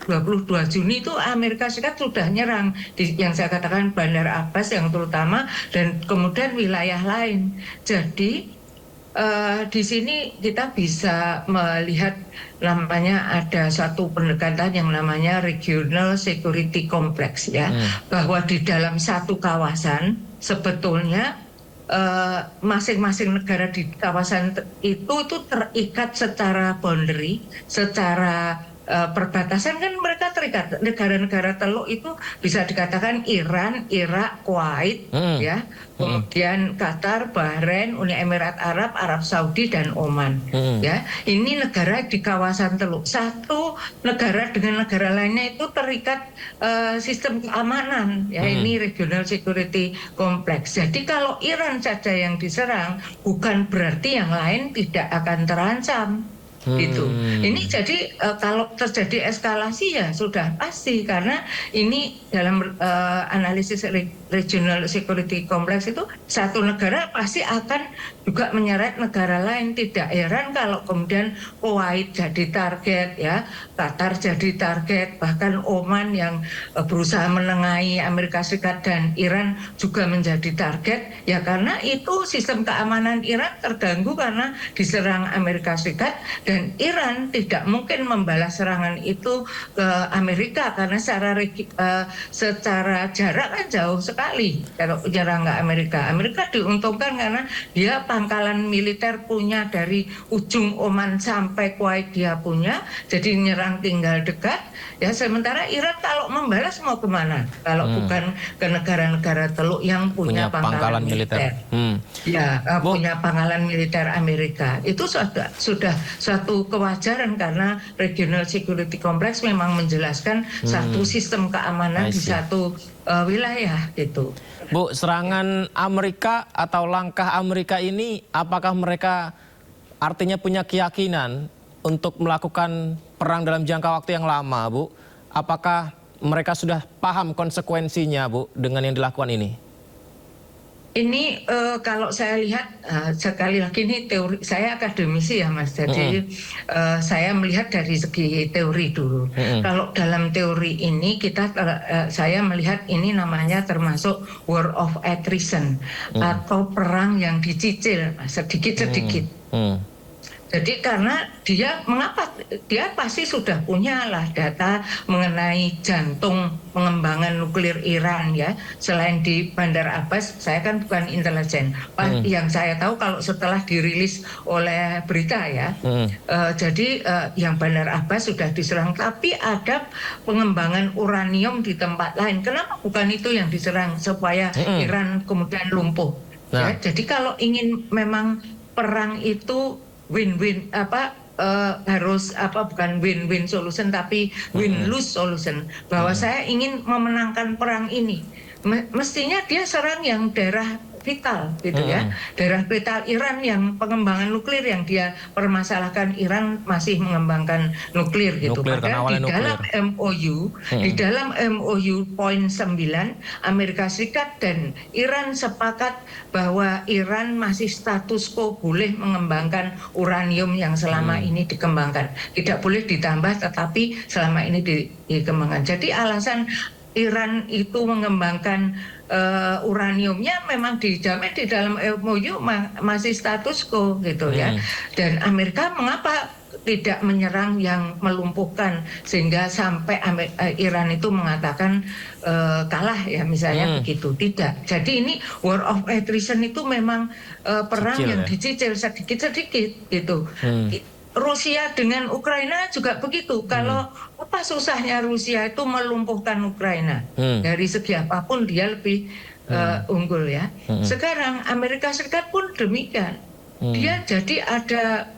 Juni itu Amerika Serikat sudah nyerang yang saya katakan Bandar Abbas yang terutama dan kemudian wilayah lain. Jadi di sini kita bisa melihat namanya ada satu pendekatan yang namanya Regional Security Complex ya, bahwa di dalam satu kawasan sebetulnya masing-masing negara di kawasan itu terikat secara boundary, secara perbatasan kan mereka terikat. Negara-negara Teluk itu bisa dikatakan Iran, Irak, Kuwait, ya, kemudian Qatar, Bahrain, Uni Emirat Arab, Arab Saudi dan Oman. Ya, ini negara di kawasan Teluk. Satu negara dengan negara lainnya itu terikat sistem keamanan. Ya, ini Regional Security Complex. Jadi kalau Iran saja yang diserang, bukan berarti yang lain tidak akan terancam. Gitu. Ini jadi kalau terjadi eskalasi ya sudah pasti karena ini dalam analisis Regional Security Complex itu satu negara pasti akan juga menyeret negara lain. Tidak heran kalau kemudian Kuwait jadi target ya, Qatar jadi target, bahkan Oman yang berusaha menengahi Amerika Serikat dan Iran juga menjadi target ya, karena itu sistem keamanan Iran terganggu karena diserang Amerika Serikat. Dan Iran tidak mungkin membalas serangan itu ke Amerika karena secara jarak kan jauh sekali kalau menyerang ke Amerika. Amerika diuntungkan karena dia pangkalan militer punya dari ujung Oman sampai Kuwait dia punya, jadi nyerang tinggal dekat. Ya sementara Iran kalau membalas mau kemana? Kalau bukan ke negara-negara Teluk yang punya pangkalan militer. Ya punya pangkalan militer Amerika. Itu sudah suatu kewajaran karena Regional Security Complex memang menjelaskan satu sistem keamanan di satu wilayah gitu. Bu, serangan Amerika atau langkah Amerika ini apakah mereka artinya punya keyakinan untuk melakukan perang dalam jangka waktu yang lama, Bu? Apakah mereka sudah paham konsekuensinya, Bu, dengan yang dilakukan ini? Ini kalau saya lihat sekali lagi ini teori, saya akademisi ya Mas, jadi saya melihat dari segi teori dulu. Kalau dalam teori ini saya melihat ini namanya termasuk war of attrition atau perang yang dicicil sedikit-sedikit. Jadi karena dia pasti sudah punya lah data mengenai jantung pengembangan nuklir Iran ya. Selain di Bandar Abbas, saya kan bukan intelijen. Yang saya tahu kalau setelah dirilis oleh berita ya, jadi yang Bandar Abbas sudah diserang, tapi ada pengembangan uranium di tempat lain. Kenapa bukan itu yang diserang supaya Iran kemudian lumpuh? Ya, jadi kalau ingin memang perang itu win-win harus bukan win-win solution tapi win-lose solution, bahwa saya ingin memenangkan perang ini mestinya dia serang yang daerah vital gitu ya, daerah vital Iran yang pengembangan nuklir yang dia permasalahkan. Iran masih mengembangkan nuklir gitu. Padahal di dalam MOU poin 9 Amerika Serikat dan Iran sepakat bahwa Iran masih status quo, boleh mengembangkan uranium yang selama ini dikembangkan, tidak boleh ditambah tetapi selama ini dikembangkan. Jadi alasan Iran itu mengembangkan uraniumnya memang dijamin di dalam MOU masih status quo gitu ya. Dan Amerika mengapa tidak menyerang yang melumpuhkan sehingga sampai Iran itu mengatakan kalah ya misalnya begitu? Tidak. Jadi ini war of attrition itu memang perang yang dicicil sedikit-sedikit gitu. Rusia dengan Ukraina juga begitu. Kalau apa susahnya Rusia itu melumpuhkan Ukraina, dari segi apapun dia lebih unggul ya. Sekarang Amerika Serikat pun demikian. Dia jadi ada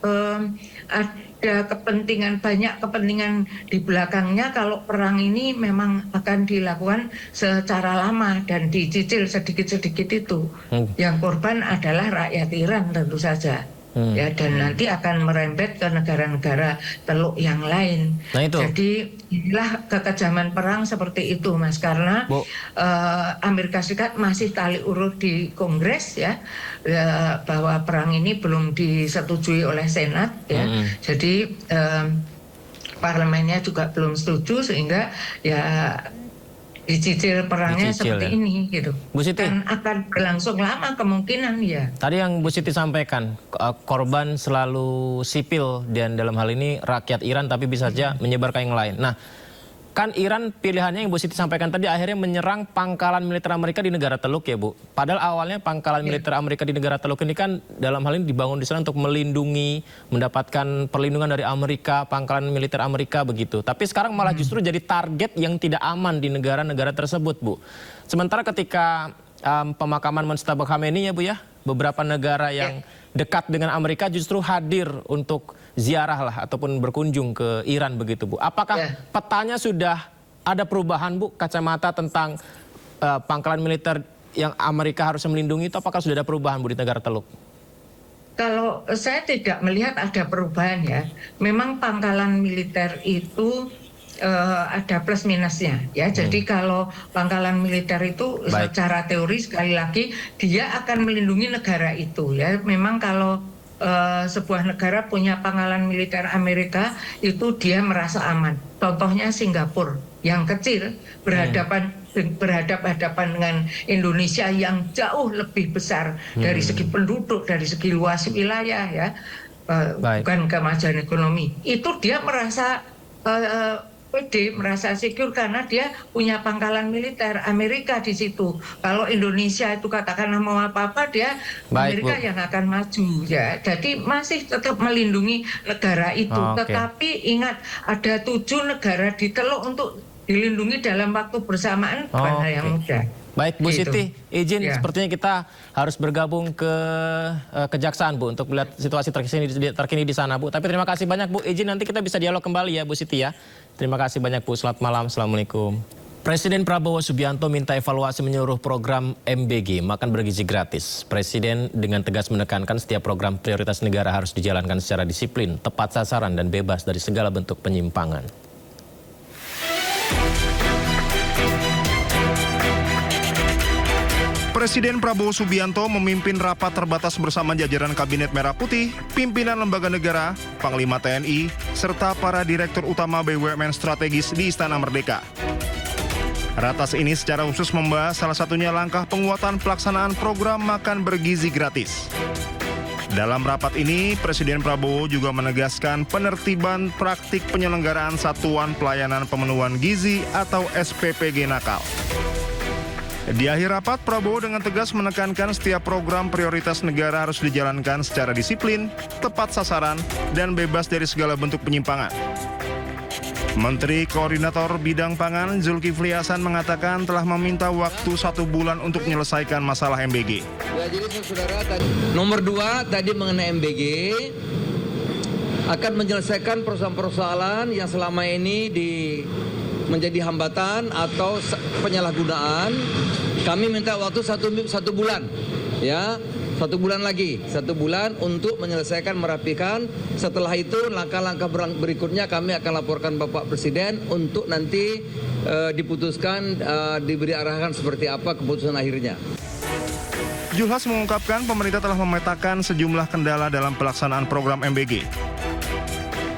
kepentingan, banyak kepentingan di belakangnya kalau perang ini memang akan dilakukan secara lama dan dicicil sedikit-sedikit itu. Yang korban adalah rakyat Iran tentu saja. Ya, dan nanti akan merembet ke negara-negara teluk yang lain. Jadi inilah kekejaman perang seperti itu Mas, karena Amerika Serikat masih tali urut di Kongres ya, bahwa perang ini belum disetujui oleh Senat ya. Jadi parlemennya juga belum setuju sehingga ya dicicil perangnya seperti ini gitu. Bu Siti, dan akan berlangsung lama kemungkinan ya. Tadi yang Bu Siti sampaikan, korban selalu sipil dan dalam hal ini rakyat Iran, tapi bisa saja menyebarkan yang lain. Nah, kan Iran pilihannya yang Bu Siti sampaikan tadi akhirnya menyerang pangkalan militer Amerika di negara Teluk ya Bu. Padahal awalnya pangkalan militer Amerika di negara Teluk ini kan dalam hal ini dibangun di sana untuk melindungi, mendapatkan perlindungan dari Amerika, pangkalan militer Amerika begitu. Tapi sekarang malah justru jadi target yang tidak aman di negara-negara tersebut Bu. Sementara ketika pemakaman Mujtaba Khamenei ya Bu ya, beberapa negara yang dekat dengan Amerika justru hadir untuk ziarah lah ataupun berkunjung ke Iran begitu Bu. Apakah petanya sudah ada perubahan Bu, kacamata tentang pangkalan militer yang Amerika harus melindungi itu, apakah sudah ada perubahan Bu di negara Teluk? Kalau saya tidak melihat ada perubahan ya. Memang pangkalan militer itu ada plus minusnya ya. Jadi kalau pangkalan militer itu secara teori sekali lagi dia akan melindungi negara itu ya. Memang kalau sebuah negara punya pangkalan militer Amerika itu dia merasa aman. Contohnya Singapura yang kecil berhadapan-hadapan dengan Indonesia yang jauh lebih besar dari segi penduduk, dari segi luas wilayah ya, bukan kemajuan ekonomi. Itu dia merasa pede, merasa secure karena dia punya pangkalan militer Amerika di situ. Kalau Indonesia itu katakanlah mau apa-apa, dia Amerika yang akan maju ya. Jadi masih tetap melindungi negara itu. Tetapi ingat ada 7 negara di Teluk untuk dilindungi dalam waktu bersamaan, bukan hal yang mudah. Baik Bu Siti, izin sepertinya kita harus bergabung ke Kejaksaan Bu untuk melihat situasi terkini di sana Bu. Tapi terima kasih banyak Bu, izin nanti kita bisa dialog kembali ya Bu Siti ya. Terima kasih banyak Bu, selamat malam, Assalamualaikum. Presiden Prabowo Subianto minta evaluasi menyeluruh program MBG, makan bergizi gratis. Presiden dengan tegas menekankan setiap program prioritas negara harus dijalankan secara disiplin, tepat sasaran dan bebas dari segala bentuk penyimpangan. Presiden Prabowo Subianto memimpin rapat terbatas bersama jajaran Kabinet Merah Putih, pimpinan lembaga negara, Panglima TNI, serta para Direktur Utama BUMN strategis di Istana Merdeka. Ratas ini secara khusus membahas salah satunya langkah penguatan pelaksanaan program makan bergizi gratis. Dalam rapat ini, Presiden Prabowo juga menegaskan penertiban praktik penyelenggaraan Satuan Pelayanan Pemenuhan Gizi atau SPPG nakal. Di akhir rapat, Prabowo dengan tegas menekankan setiap program prioritas negara harus dijalankan secara disiplin, tepat sasaran, dan bebas dari segala bentuk penyimpangan. Menteri Koordinator Bidang Pangan Zulkifli Hasan mengatakan telah meminta waktu 1 bulan untuk menyelesaikan masalah MBG. Ya, jadi saudara nomor 2 tadi mengenai MBG akan menyelesaikan persoalan-persoalan yang selama ini menjadi hambatan atau penyalahgunaan. Kami minta waktu satu bulan, ya, 1 bulan lagi, 1 bulan untuk menyelesaikan, merapikan. Setelah itu langkah-langkah berikutnya kami akan laporkan Bapak Presiden untuk nanti diputuskan, diberi arahan seperti apa keputusan akhirnya. Julhas mengungkapkan pemerintah telah memetakan sejumlah kendala dalam pelaksanaan program MBG.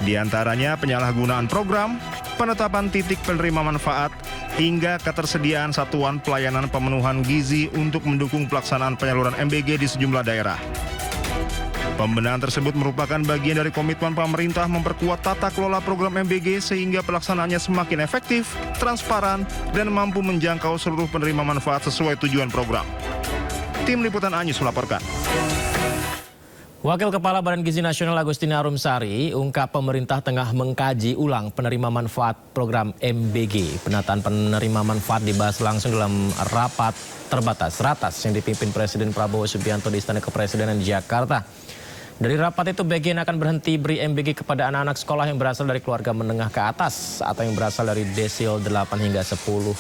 Di antaranya penyalahgunaan program, penetapan titik penerima manfaat, hingga ketersediaan satuan pelayanan pemenuhan gizi untuk mendukung pelaksanaan penyaluran MBG di sejumlah daerah. Pembenahan tersebut merupakan bagian dari komitmen pemerintah memperkuat tata kelola program MBG sehingga pelaksanaannya semakin efektif, transparan, dan mampu menjangkau seluruh penerima manfaat sesuai tujuan program. Tim Liputan Anyus melaporkan. Wakil Kepala Badan Gizi Nasional Agustina Arumsari ungkap pemerintah tengah mengkaji ulang penerima manfaat program MBG. Penataan penerima manfaat dibahas langsung dalam rapat terbatas Ratas yang dipimpin Presiden Prabowo Subianto di Istana Kepresidenan Jakarta. Dari rapat itu, bagian akan berhenti beri MBG kepada anak-anak sekolah yang berasal dari keluarga menengah ke atas atau yang berasal dari desil 8 hingga 10.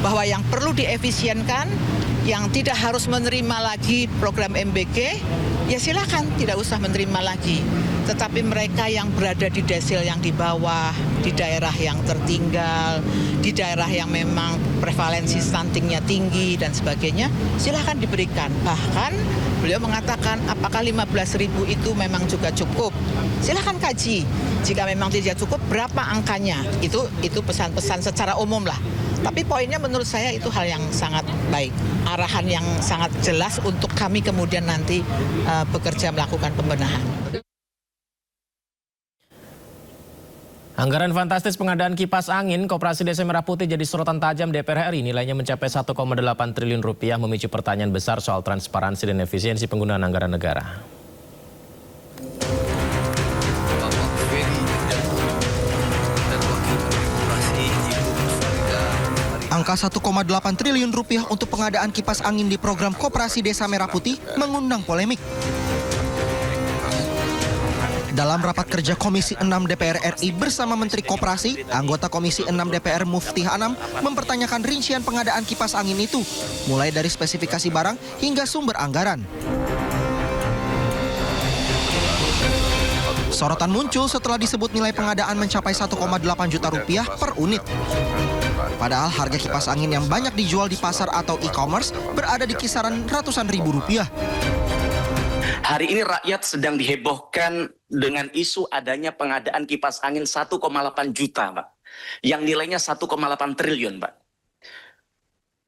Bahwa yang perlu diefisienkan, yang tidak harus menerima lagi program MBG, ya silakan tidak usah menerima lagi. Tetapi mereka yang berada di desil yang di bawah, di daerah yang tertinggal, di daerah yang memang prevalensi stuntingnya tinggi dan sebagainya, silakan diberikan. Bahkan beliau mengatakan apakah 15.000 itu memang juga cukup. Silakan kaji. Jika memang tidak cukup, berapa angkanya? Itu pesan-pesan secara umum lah. Tapi poinnya menurut saya itu hal yang sangat baik. Arahan yang sangat jelas untuk kami kemudian nanti bekerja melakukan pembenahan. Anggaran fantastis pengadaan kipas angin Koperasi Desa Merah Putih jadi sorotan tajam DPR RI. Nilainya mencapai 1,8 triliun rupiah, memicu pertanyaan besar soal transparansi dan efisiensi penggunaan anggaran negara. Angka 1,8 triliun rupiah untuk pengadaan kipas angin di program Koperasi Desa Merah Putih mengundang polemik. Dalam rapat kerja Komisi 6 DPR RI bersama Menteri Koperasi, anggota Komisi 6 DPR Mufti Anam mempertanyakan rincian pengadaan kipas angin itu, mulai dari spesifikasi barang hingga sumber anggaran. Sorotan muncul setelah disebut nilai pengadaan mencapai 1,8 juta rupiah per unit. Padahal harga kipas angin yang banyak dijual di pasar atau e-commerce berada di kisaran ratusan ribu rupiah. Hari ini rakyat sedang dihebohkan dengan isu adanya pengadaan kipas angin 1,8 juta, Pak. Yang nilainya 1,8 triliun, Pak.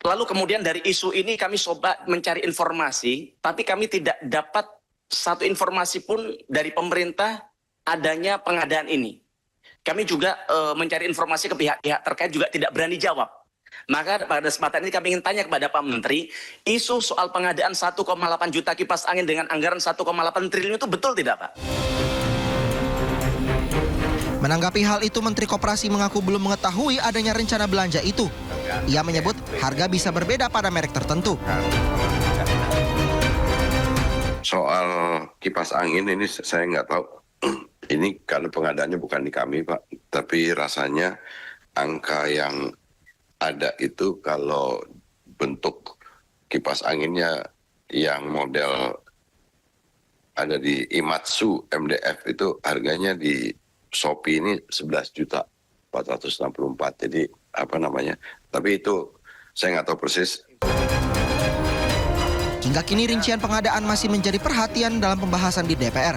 Lalu kemudian dari isu ini kami coba mencari informasi, tapi kami tidak dapat satu informasi pun dari pemerintah adanya pengadaan ini. Kami juga mencari informasi ke pihak-pihak terkait juga tidak berani jawab. Maka pada kesempatan ini kami ingin tanya kepada Pak Menteri, isu soal pengadaan 1,8 juta kipas angin dengan anggaran 1,8 triliun itu betul tidak, Pak? Menanggapi hal itu, Menteri Koperasi mengaku belum mengetahui adanya rencana belanja itu. Ia menyebut harga bisa berbeda pada merek tertentu. Soal kipas angin ini saya nggak tahu. Ini karena pengadaannya bukan di kami, Pak. Tapi rasanya angka yang ada itu kalau bentuk kipas anginnya yang model ada di Imatsu MDF itu harganya di Shopee ini 11.464. Jadi apa namanya? Tapi itu saya nggak tahu persis. Hingga kini rincian pengadaan masih menjadi perhatian dalam pembahasan di DPR.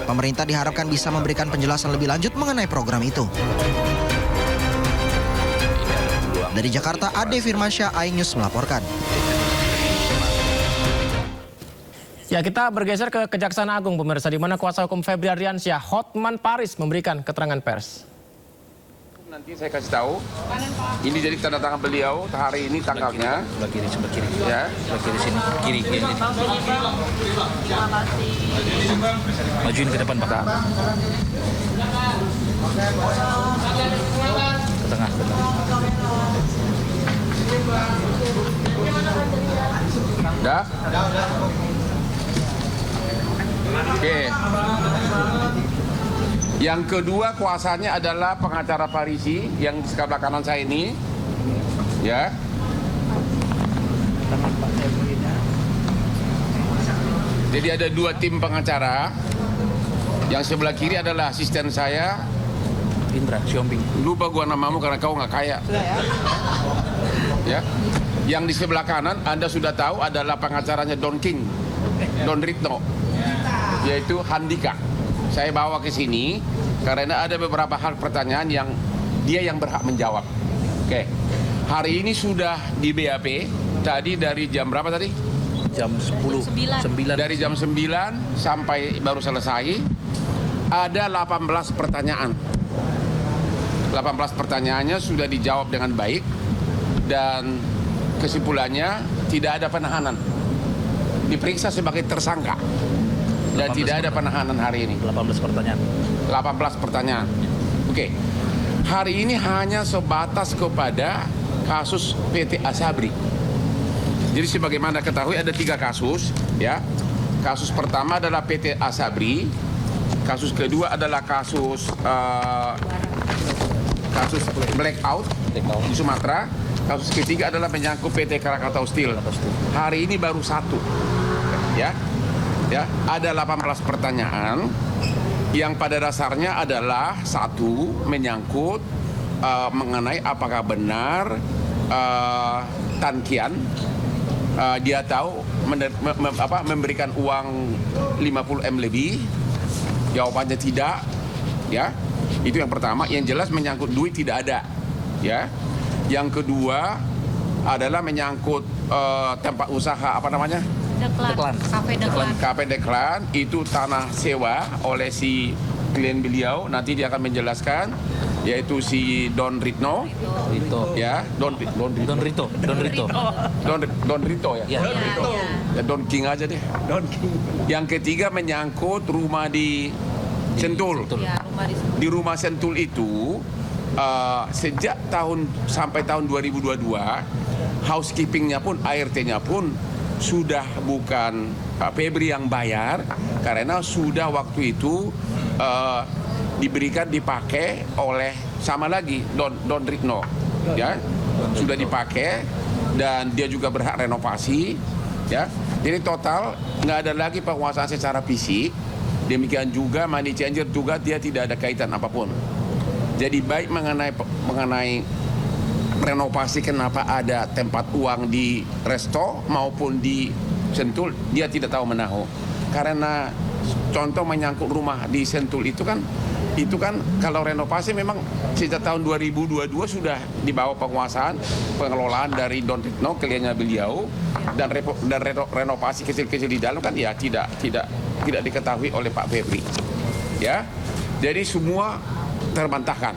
Pemerintah diharapkan bisa memberikan penjelasan lebih lanjut mengenai program itu. Dari Jakarta, Ade Firmansyah, iNews melaporkan. Ya, kita bergeser ke Kejaksaan Agung, pemirsa, di mana kuasa hukum Febri Ardiansyah, Hotman Paris, memberikan keterangan pers. Nanti saya kasih tahu. Ini jadi tanda tangan beliau hari ini tanggalnya. Sebelah kiri. Ya. Sebelah kiri sini. Kiri. Majuin ke depan, Pak. Ke tengah. Dah? Oke. Yang kedua kuasanya adalah pengacara Parisi yang di sebelah kanan saya ini, ya. Jadi ada 2 tim pengacara. Yang sebelah kiri adalah asisten saya, Indra Siombing. Lupa gua namamu karena kau nggak kaya. Ya. Yang di sebelah kanan Anda sudah tahu adalah pengacaranya Don Ritno, yaitu Handika. Saya bawa ke sini karena ada beberapa hal pertanyaan yang dia yang berhak menjawab. Oke. Hari ini sudah di BAP. Tadi dari jam berapa tadi? Jam 10. 9. Dari jam 9 sampai baru selesai. Ada 18 pertanyaan. 18 pertanyaannya sudah dijawab dengan baik. Dan kesimpulannya tidak ada penahanan. Diperiksa sebagai tersangka. Dan tidak ada penahanan hari ini. 18 pertanyaan. 18 pertanyaan. Oke. Hari ini hanya sebatas kepada kasus PT Asabri. Jadi sebagaimana ketahui ada 3 kasus, ya. Kasus pertama adalah PT Asabri. Kasus kedua adalah kasus blackout di Sumatera. Kasus ketiga adalah menyangkut PT Krakatau Steel. Hari ini baru 1. Ya. Ya, ada 18 pertanyaan yang pada dasarnya adalah 1 menyangkut mengenai apakah benar Tan Kian dia tahu memberikan uang 50M lebih. Jawabannya tidak, ya. Itu yang pertama. Yang jelas menyangkut duit tidak ada, ya. Yang kedua adalah menyangkut tempat usaha apa namanya? Deklan. Kafe Deklan itu tanah sewa oleh si klien beliau. Nanti dia akan menjelaskan, yaitu si Don Ritno. Ya, Don Rito ya. Ya, Don King aja deh. Don King. Yang ketiga menyangkut rumah di Sentul. Di rumah Sentul itu sejak sampai tahun 2022 housekeepingnya pun, ART-nya pun sudah bukan Pak Febri yang bayar, karena sudah waktu itu dipakai oleh sama lagi Don Ritno, ya, sudah dipakai dan dia juga berhak renovasi, ya. Jadi total nggak ada lagi penguasaan secara fisik. Demikian juga money changer juga dia tidak ada kaitan apapun. Jadi baik mengenai renovasi kenapa ada tempat uang di resto maupun di Sentul, dia tidak tahu menahu. Karena contoh menyangkut rumah di Sentul itu kan kalau renovasi memang sejak tahun 2022 sudah dibawa penguasaan pengelolaan dari Don Ritno, kliennya beliau, dan renovasi kecil-kecil di dalam kan ya tidak diketahui oleh Pak Febri. Ya. Jadi semua terbantahkan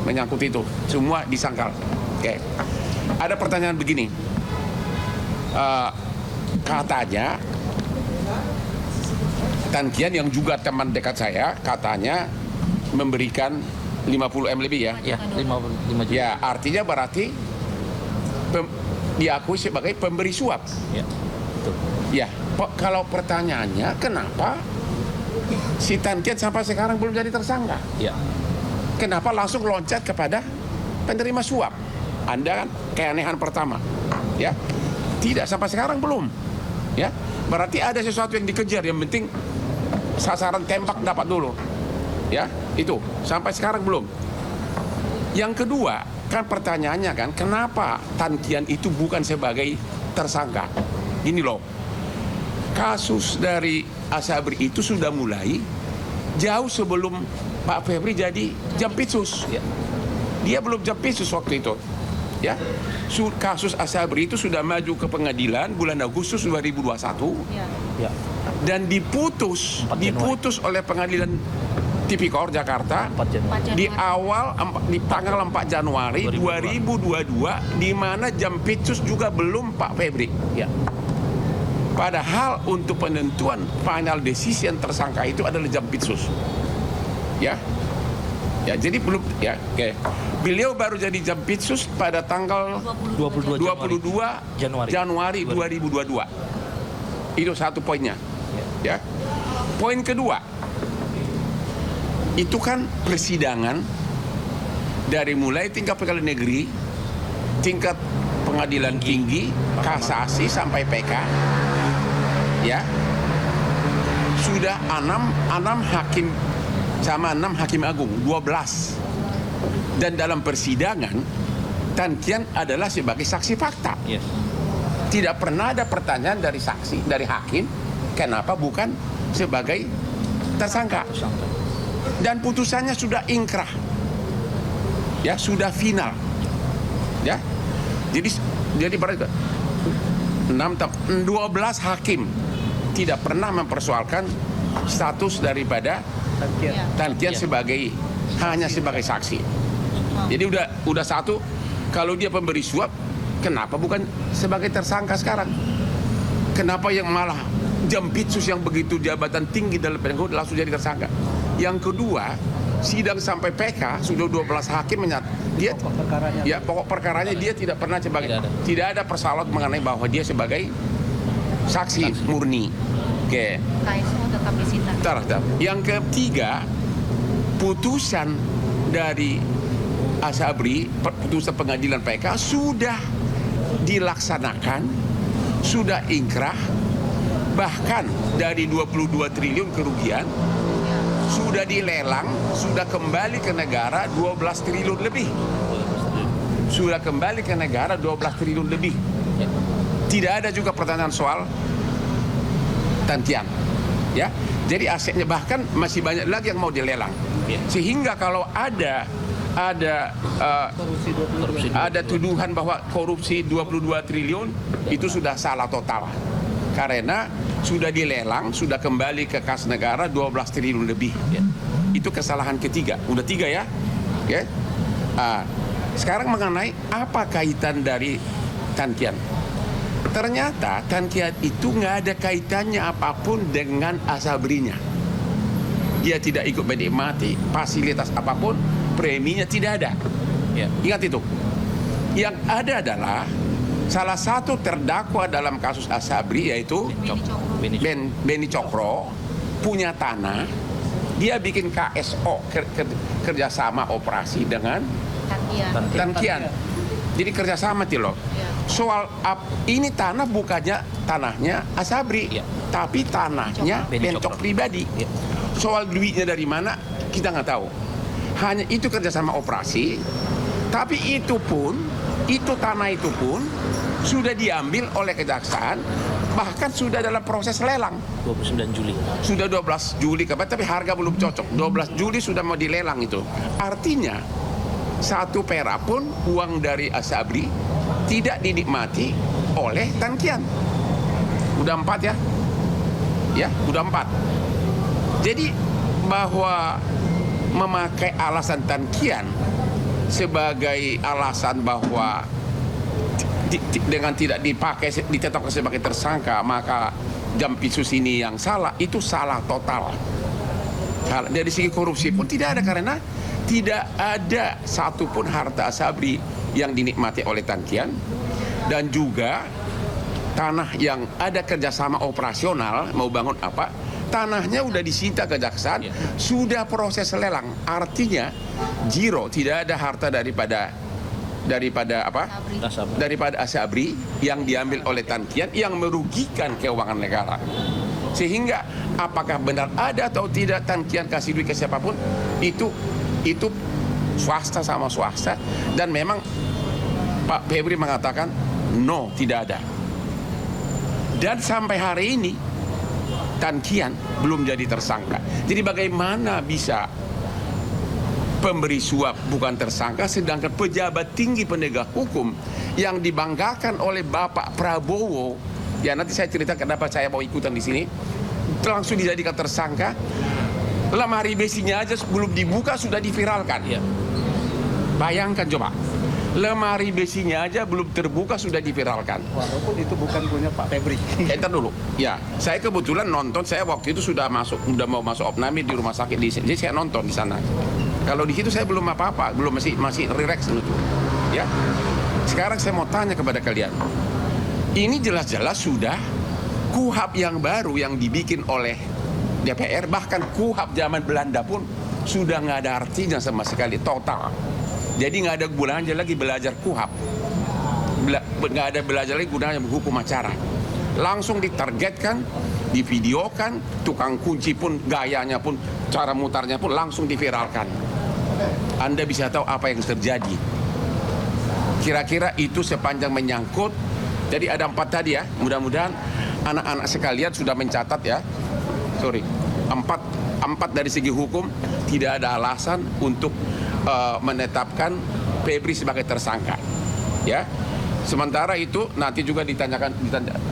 menyangkut itu, semua disangkal. Oke. Ada pertanyaan begini. Katanya Tan Kian yang juga teman dekat saya katanya memberikan 50M lebih ya. Ya, 55 juta. Ya, artinya berarti diakui sebagai pemberi suap. Ya. Betul. Ya, kalau pertanyaannya kenapa si Tan Kian sampai sekarang belum jadi tersangka? Ya. Kenapa langsung loncat kepada penerima suap? Anda kan keanehan pertama, ya. Tidak, sampai sekarang belum, ya. Berarti ada sesuatu yang dikejar. Yang penting sasaran tembak dapat dulu, ya. Itu sampai sekarang belum. Yang kedua, kan pertanyaannya kan, kenapa Tan Kian itu bukan sebagai tersangka? Gini loh, kasus dari Asabri itu sudah mulai jauh sebelum Pak Febri jadi Jampitsus. Dia belum Jampitsus waktu itu. Ya, kasus Asabri itu sudah maju ke pengadilan bulan Agustus 2021 dan diputus oleh pengadilan Tipikor Jakarta di tanggal 4 Januari 2022, di mana Jampitsus juga belum Pak Febri. Padahal untuk penentuan final decision tersangka itu adalah Jampitsus. Ya, jadi belum Beliau baru jadi Jampitsus pada tanggal 22 Januari 2022. Itu satu poinnya. Ya. Poin kedua, itu kan persidangan dari mulai tingkat pengadilan negeri, tingkat pengadilan tinggi, kasasi sampai PK. Ya. Sudah 6 hakim sama 6 hakim agung, 12. Dan dalam persidangan Tan Kian adalah sebagai saksi fakta. Tidak pernah ada pertanyaan dari saksi, dari hakim, kenapa bukan sebagai tersangka. Dan putusannya sudah ingkrah, ya, sudah final, ya. Jadi berarti 12 hakim tidak pernah mempersoalkan status daripada Tan Kian hanya sebagai saksi. Jadi udah satu, kalau dia pemberi suap, kenapa bukan sebagai tersangka sekarang? Kenapa yang malah Jampitsus yang begitu jabatan tinggi dalam penegak langsung jadi tersangka? Yang kedua, sidang sampai PK sudah 12 hakim dia pokok perkaranya dia tidak pernah tidak ada persoalan mengenai bahwa dia sebagai saksi murni. Oke. Yang ketiga, putusan dari Asabri, putusan pengadilan PK sudah dilaksanakan, sudah ingkrah, bahkan dari 22 triliun kerugian sudah dilelang, sudah kembali ke negara 12 triliun lebih. Sudah kembali ke negara 12 triliun lebih. Tidak ada juga pertanyaan soal Tan Kian. Ya. Jadi asetnya bahkan masih banyak lagi yang mau dilelang. Sehingga kalau ada tuduhan bahwa korupsi 22 triliun itu sudah salah total. Karena sudah dilelang, sudah kembali ke kas negara 12 triliun lebih. Itu kesalahan ketiga. Udah 3 ya. Okay. Sekarang mengenai apa kaitan dari Tan Kian. Ternyata Tan Kian itu nggak ada kaitannya apapun dengan Asabrinya. Dia tidak ikut menikmati fasilitas apapun, preminya tidak ada. Ingat itu. Yang ada adalah salah satu terdakwa dalam kasus Asabri yaitu Beni Cokro punya tanah. Dia bikin KSO, kerjasama operasi dengan Tan Kian. Jadi kerjasama tuh loh. Soal ini tanah bukannya tanahnya Asabri, tapi tanahnya Bencok pribadi. Soal duitnya dari mana kita nggak tahu. Hanya itu kerjasama operasi. Tapi itu tanah itu pun sudah diambil oleh kejaksaan, bahkan sudah dalam proses lelang. 29 Juli. Sudah 12 Juli tapi harga belum cocok. 12 Juli sudah mau dilelang itu. Artinya 1 perak pun uang dari Asabri tidak dinikmati oleh Tan Kian. Udah 4 ya? Ya, udah 4. Jadi bahwa memakai alasan Tan Kian sebagai alasan bahwa dengan tidak ditetapkan sebagai tersangka maka Jampitsus ini yang salah, itu salah total. Dari segi korupsi pun tidak ada, karena tidak ada satupun harta Asabri yang dinikmati oleh Tan Kian. Dan juga tanah yang ada kerjasama operasional mau bangun apa, tanahnya udah disita kejaksaan, sudah proses lelang. Artinya zero, tidak ada harta daripada Asabri yang diambil oleh Tan Kian yang merugikan keuangan negara. Sehingga apakah benar ada atau tidak Tan Kian kasih duit ke siapapun, itu swasta sama swasta, dan memang Pak Febri mengatakan no, tidak ada. Dan sampai hari ini Tan Kian belum jadi tersangka. Jadi bagaimana bisa pemberi suap bukan tersangka, sedangkan pejabat tinggi penegak hukum yang dibanggakan oleh Bapak Prabowo, ya nanti saya cerita kenapa saya mau ikutan di sini, langsung dijadikan tersangka. Lemari besinya aja belum dibuka sudah diviralkan. Ya. Bayangkan coba, lemari besinya aja belum terbuka sudah diviralkan. Walaupun itu bukan punya Pak Febri. Entar dulu. Ya, saya kebetulan nonton. Saya waktu itu sudah mau masuk opname di rumah sakit di sini. Jadi saya nonton di sana. Kalau di situ saya belum apa-apa, belum masih relax itu. Ya. Sekarang saya mau tanya kepada kalian. Ini jelas-jelas sudah KUHP yang baru yang dibikin oleh DPR, bahkan KUHP zaman Belanda pun sudah nggak ada artinya sama sekali, total. Jadi nggak ada gunanya lagi belajar KUHP, nggak ada belajar lagi gunanya hukum acara. Langsung ditargetkan, divideokan, tukang kunci pun gayanya pun, cara mutarnya pun langsung diviralkan. Anda bisa tahu apa yang terjadi. Kira-kira itu sepanjang menyangkut. Jadi ada 4 tadi ya, mudah-mudahan anak-anak sekalian sudah mencatat ya. Sorry, 4 dari segi hukum tidak ada alasan untuk menetapkan Febri sebagai tersangka. Ya. Sementara itu nanti juga ditanya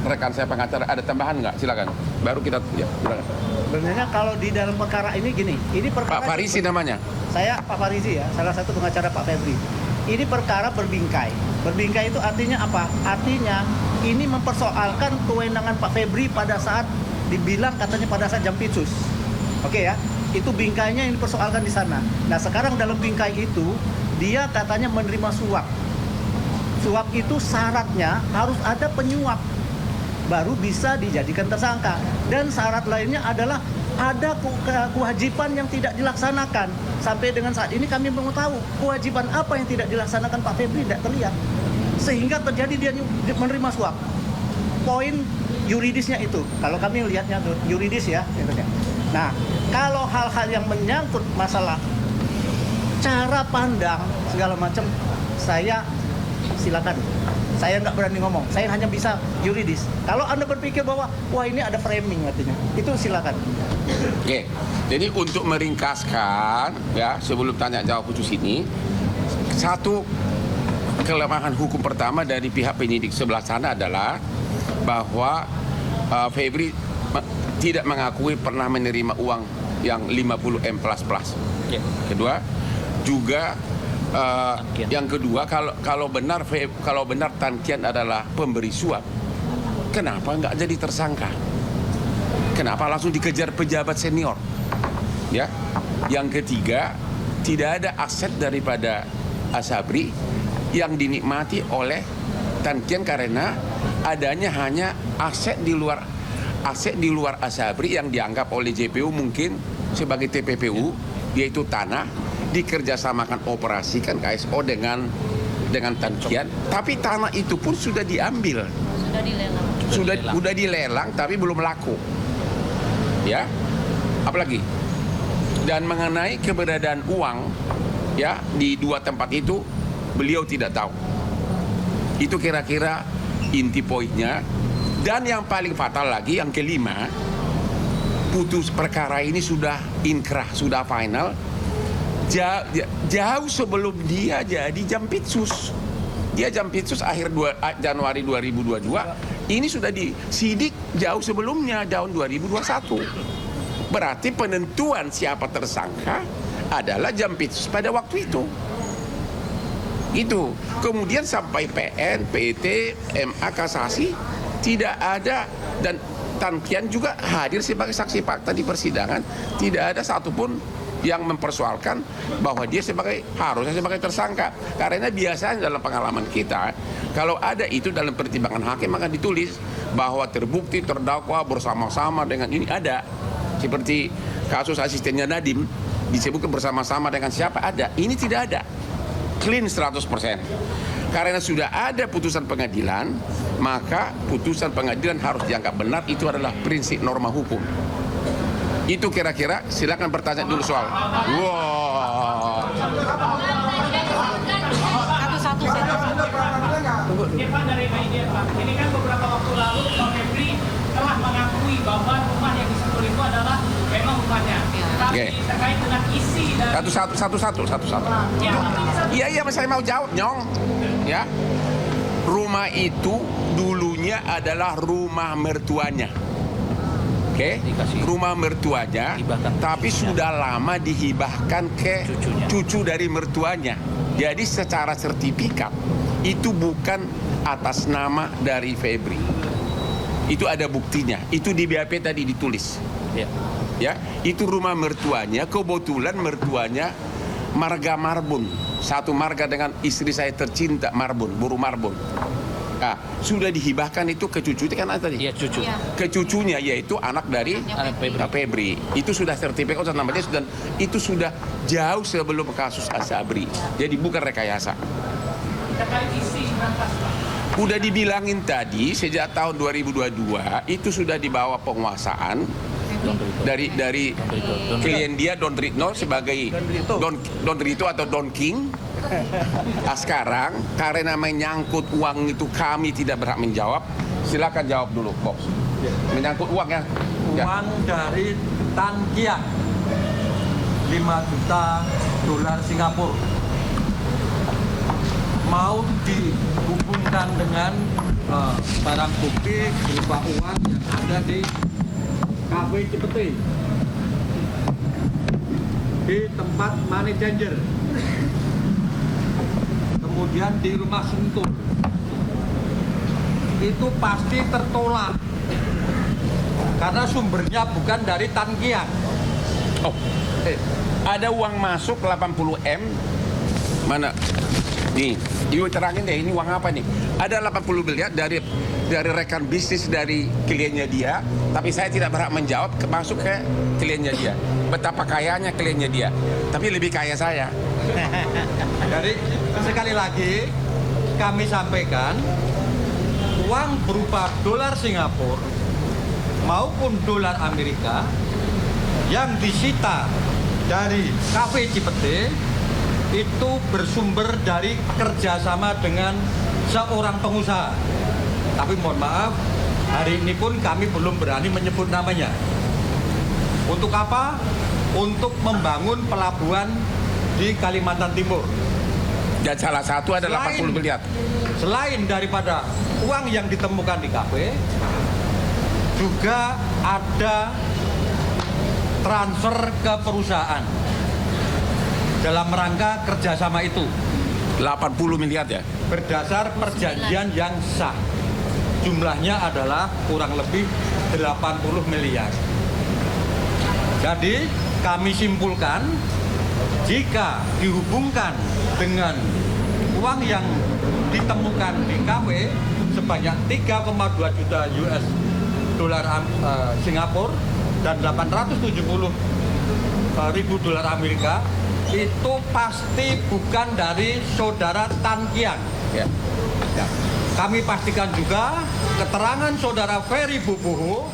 rekan saya pengacara, ada tambahan nggak? Silakan. Baru kita ya. Sebenarnya kalau di dalam perkara ini gini, ini perkara Pak Farisi namanya. Saya Pak Farisi ya, salah satu pengacara Pak Febri. Ini perkara berbingkai. Berbingkai itu artinya apa? Artinya ini mempersoalkan kewenangan Pak Febri pada saat dibilang katanya pada saat Jampitsus. Oke ya, itu bingkainya yang dipersoalkan di sana. Nah sekarang dalam bingkai itu dia katanya menerima suap. Suap itu syaratnya harus ada penyuap baru bisa dijadikan tersangka. Dan syarat lainnya adalah ada kewajiban yang tidak dilaksanakan. Sampai dengan saat ini kami belum tahu kewajiban apa yang tidak dilaksanakan Pak Febri, tidak terlihat. Sehingga terjadi dia menerima suap. Poin yuridisnya itu, kalau kami lihatnya yuridis ya. Nah, kalau hal-hal yang menyangkut masalah cara pandang segala macam, saya silakan. Saya nggak berani ngomong, saya hanya bisa yuridis. Kalau Anda berpikir bahwa, wah ini ada framing artinya, itu silakan. Oke, jadi untuk meringkaskan, ya sebelum tanya jawab khusus ini, satu kelemahan hukum pertama dari pihak penyidik sebelah sana adalah bahwa Febri tidak mengakui pernah menerima uang yang 50 M++. Kedua, juga yang kedua, kalau benar Tan Kian adalah pemberi suap, kenapa nggak jadi tersangka? Kenapa langsung dikejar pejabat senior? Ya. Yang ketiga, tidak ada aset daripada Asabri yang dinikmati oleh Tan Kian karena adanya hanya aset di luar Asabri yang dianggap oleh JPU mungkin sebagai TPPU, yaitu tanah, dikerjasamakan operasikan KSO dengan Tan Kian, tapi tanah itu pun sudah diambil, sudah dilelang tapi belum laku, ya. Apalagi dan mengenai keberadaan uang, ya di 2 tempat itu beliau tidak tahu. Itu kira-kira inti poinnya. Dan yang paling fatal lagi, yang kelima, putus perkara ini sudah inkrah, sudah final. Jauh sebelum dia jadi Jampitsus. Dia Jampitsus akhir Januari 2022. Ini sudah disidik jauh sebelumnya, tahun 2021. Berarti penentuan siapa tersangka adalah Jampitsus pada waktu itu. Itu. Kemudian sampai PN, PT, MA, kasasi, tidak ada, dan Tan Kian juga hadir sebagai saksi fakta di persidangan. Tidak ada satupun yang mempersoalkan bahwa dia harusnya sebagai tersangka. Karena biasanya dalam pengalaman kita, kalau ada itu dalam pertimbangan hakim maka ditulis bahwa terbukti terdakwa bersama-sama dengan ini ada. Seperti kasus asistennya Nadiem disebutkan bersama-sama dengan siapa, ada. Ini tidak ada. Clean 100%. Karena sudah ada putusan pengadilan, maka putusan pengadilan harus dianggap benar. Itu adalah prinsip norma hukum. Itu kira-kira, silakan bertanya dulu soal. Wow. Pak, dari media Pak, ini kan beberapa waktu lalu Pak Febri telah mengakui bahwa rumah yang disentul itu adalah memang rumahnya. Tapi terkait dengan isi dan Satu-satu. Iya, saya mau jawab, Nyong. Ya, rumah itu dulunya adalah rumah mertuanya. Oke, rumah mertuanya, tapi sudah lama dihibahkan ke cucu dari mertuanya. Jadi secara sertifikat itu bukan atas nama dari Febri. Itu ada buktinya. Itu di BAP tadi ditulis. Ya, itu rumah mertuanya. Kebetulan mertuanya marga Marbun, satu marga dengan istri saya tercinta Marbun, Buru Marbun. Nah, sudah dihibahkan itu ke cucu itu kan tadi? Iya, cucu. Ke cucunya, yaitu anak dari Febri. Itu sudah sertifikat namanya, dan itu sudah jauh sebelum kasus Asabri. Jadi bukan rekayasa. terkait isi berangkas, Pak. Udah dibilangin tadi, sejak tahun 2022 itu sudah dibawa penguasaan dari klien dia Don Ritno sebagai Don Rito atau Don King. Nah, sekarang karena menyangkut uang itu kami tidak berhak menjawab. Silakan jawab dulu, Bos. Menyangkut uang ya. Uang dari Tan Kiang 5 juta dolar Singapura mau dihubungkan dengan barang bukti berupa uang yang ada di Cafe Cipete di tempat money changer, kemudian di rumah Sentul, itu pasti tertolak karena sumbernya bukan dari Tan Kiang. Oh, ada uang masuk 80M mana? Nih, Ibu terangin deh ini uang apa nih? Ada 80 miliar dari rekan bisnis dari kliennya dia, tapi saya tidak berhak menjawab masuk ke kliennya dia. Betapa kayanya kliennya dia, tapi lebih kaya saya. Jadi sekali lagi kami sampaikan uang berupa dolar Singapura maupun dolar Amerika yang disita dari Cafe Cipete itu bersumber dari kerjasama dengan seorang pengusaha. Tapi mohon maaf, hari ini pun kami belum berani menyebut namanya. Untuk apa? Untuk membangun pelabuhan di Kalimantan Timur. Dan salah satu ada 80 miliar. Selain daripada uang yang ditemukan di kafe, juga ada transfer ke perusahaan dalam rangka kerjasama itu. 80 miliar ya? Berdasar perjanjian yang sah. Jumlahnya adalah kurang lebih 80 miliar. Jadi kami simpulkan jika dihubungkan dengan uang yang ditemukan di kafe sebanyak 3,2 juta US dolar Singapura dan 870 ribu dolar Amerika, itu pasti bukan dari saudara Tan Kiang. Ya. Kami pastikan juga keterangan saudara Ferry Bubuhu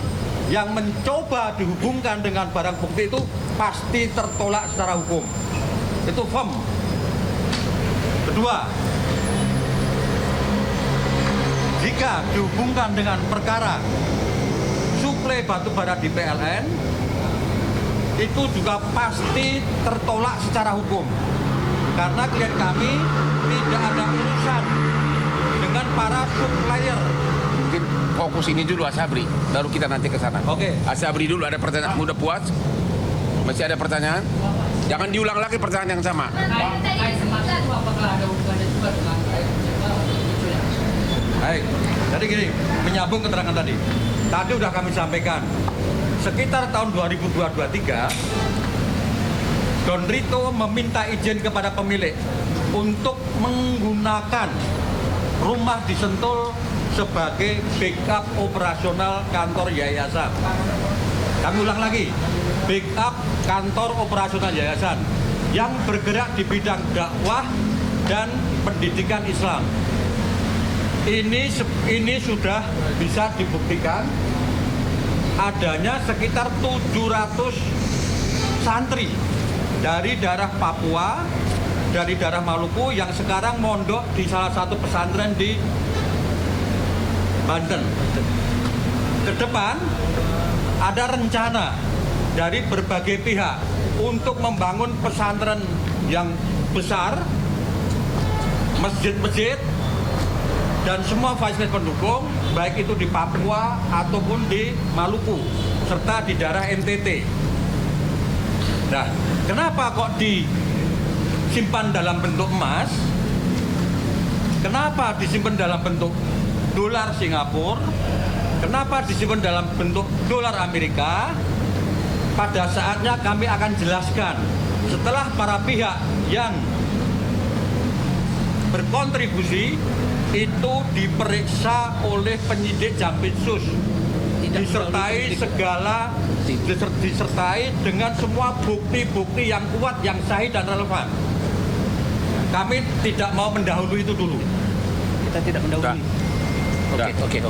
yang mencoba dihubungkan dengan barang bukti itu pasti tertolak secara hukum. Itu firm. Kedua, jika dihubungkan dengan perkara suplai batu bara di PLN, itu juga pasti tertolak secara hukum. Karena klien kami tidak ada urusan dengan para supplier. Mungkin fokus ini dulu Asabri, baru kita nanti ke sana. Oke. Asabri dulu, ada pertanyaan. Udah puas? Masih ada pertanyaan? Jangan diulang lagi pertanyaan yang sama. Baik, jadi gini, menyambung keterangan tadi. Tadi udah kami sampaikan, sekitar tahun 2022-2023, Don Rito meminta izin kepada pemilik untuk menggunakan rumah di Sentul sebagai backup operasional kantor yayasan. Kami ulang lagi, backup kantor operasional yayasan yang bergerak di bidang dakwah dan pendidikan Islam. Ini sudah bisa dibuktikan adanya sekitar 700 santri dari daerah Papua dari daerah Maluku yang sekarang mondok di salah satu pesantren di Banten. Ke depan ada rencana dari berbagai pihak untuk membangun pesantren yang besar, masjid-masjid, dan semua fasilitas pendukung, baik itu di Papua ataupun di Maluku, serta di daerah NTT. Nah, kenapa kok disimpan dalam bentuk emas? Kenapa disimpan dalam bentuk dolar Singapura? Kenapa disimpan dalam bentuk dolar Amerika? Pada saatnya kami akan jelaskan setelah para pihak yang berkontribusi itu diperiksa oleh penyidik Jampitsus, disertai dengan semua bukti-bukti yang kuat, yang sahih dan relevan. Kami tidak mau mendahului itu dulu. Kita tidak mendahului. Oke.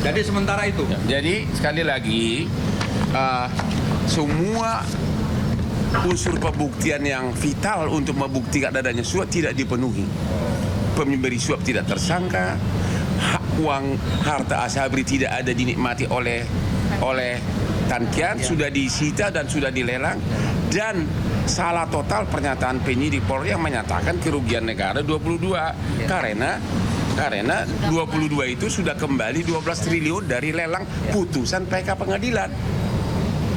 Jadi sementara itu. Jadi sekali lagi semua unsur pembuktian yang vital untuk membuktikan adanya suap tidak dipenuhi. Pemberi suap tidak tersangka, uang harta Asabri tidak ada dinikmati oleh Tan Kian, sudah disita dan sudah dilelang, dan salah total pernyataan penyidik Polri yang menyatakan kerugian negara 22 karena 22 itu sudah kembali 12 triliun dari lelang putusan PK pengadilan.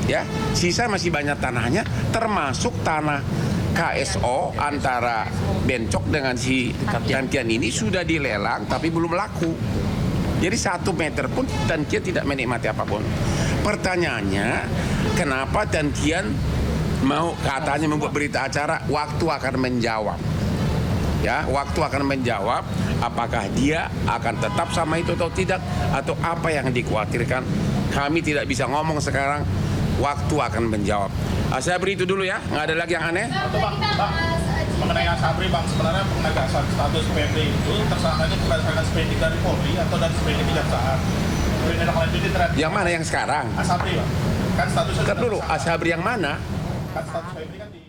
Ya, sisa masih banyak tanahnya, termasuk tanah KSO antara Bencok dengan si Tan Kian ini sudah dilelang tapi belum laku. Jadi 1 meter pun Tan Kian tidak menikmati apapun. Pertanyaannya, kenapa Tan Kian mau katanya membuat berita acara? Waktu akan menjawab. Ya, waktu akan menjawab apakah dia akan tetap sama itu atau tidak, atau apa yang dikhawatirkan. Kami tidak bisa ngomong sekarang. Waktu akan menjawab. Asabri itu dulu ya, nggak ada lagi yang aneh. Bang, mengenai Asabri, Bang, sebenarnya penegasan status PMD itu tersangkanya berdasarkan sprendik dari Polri atau dari sprendik kejaksaan? Yang mana yang sekarang? Asabri, Bang. Kan statusnya dulu, Asabri yang mana? Kan status PMD kan di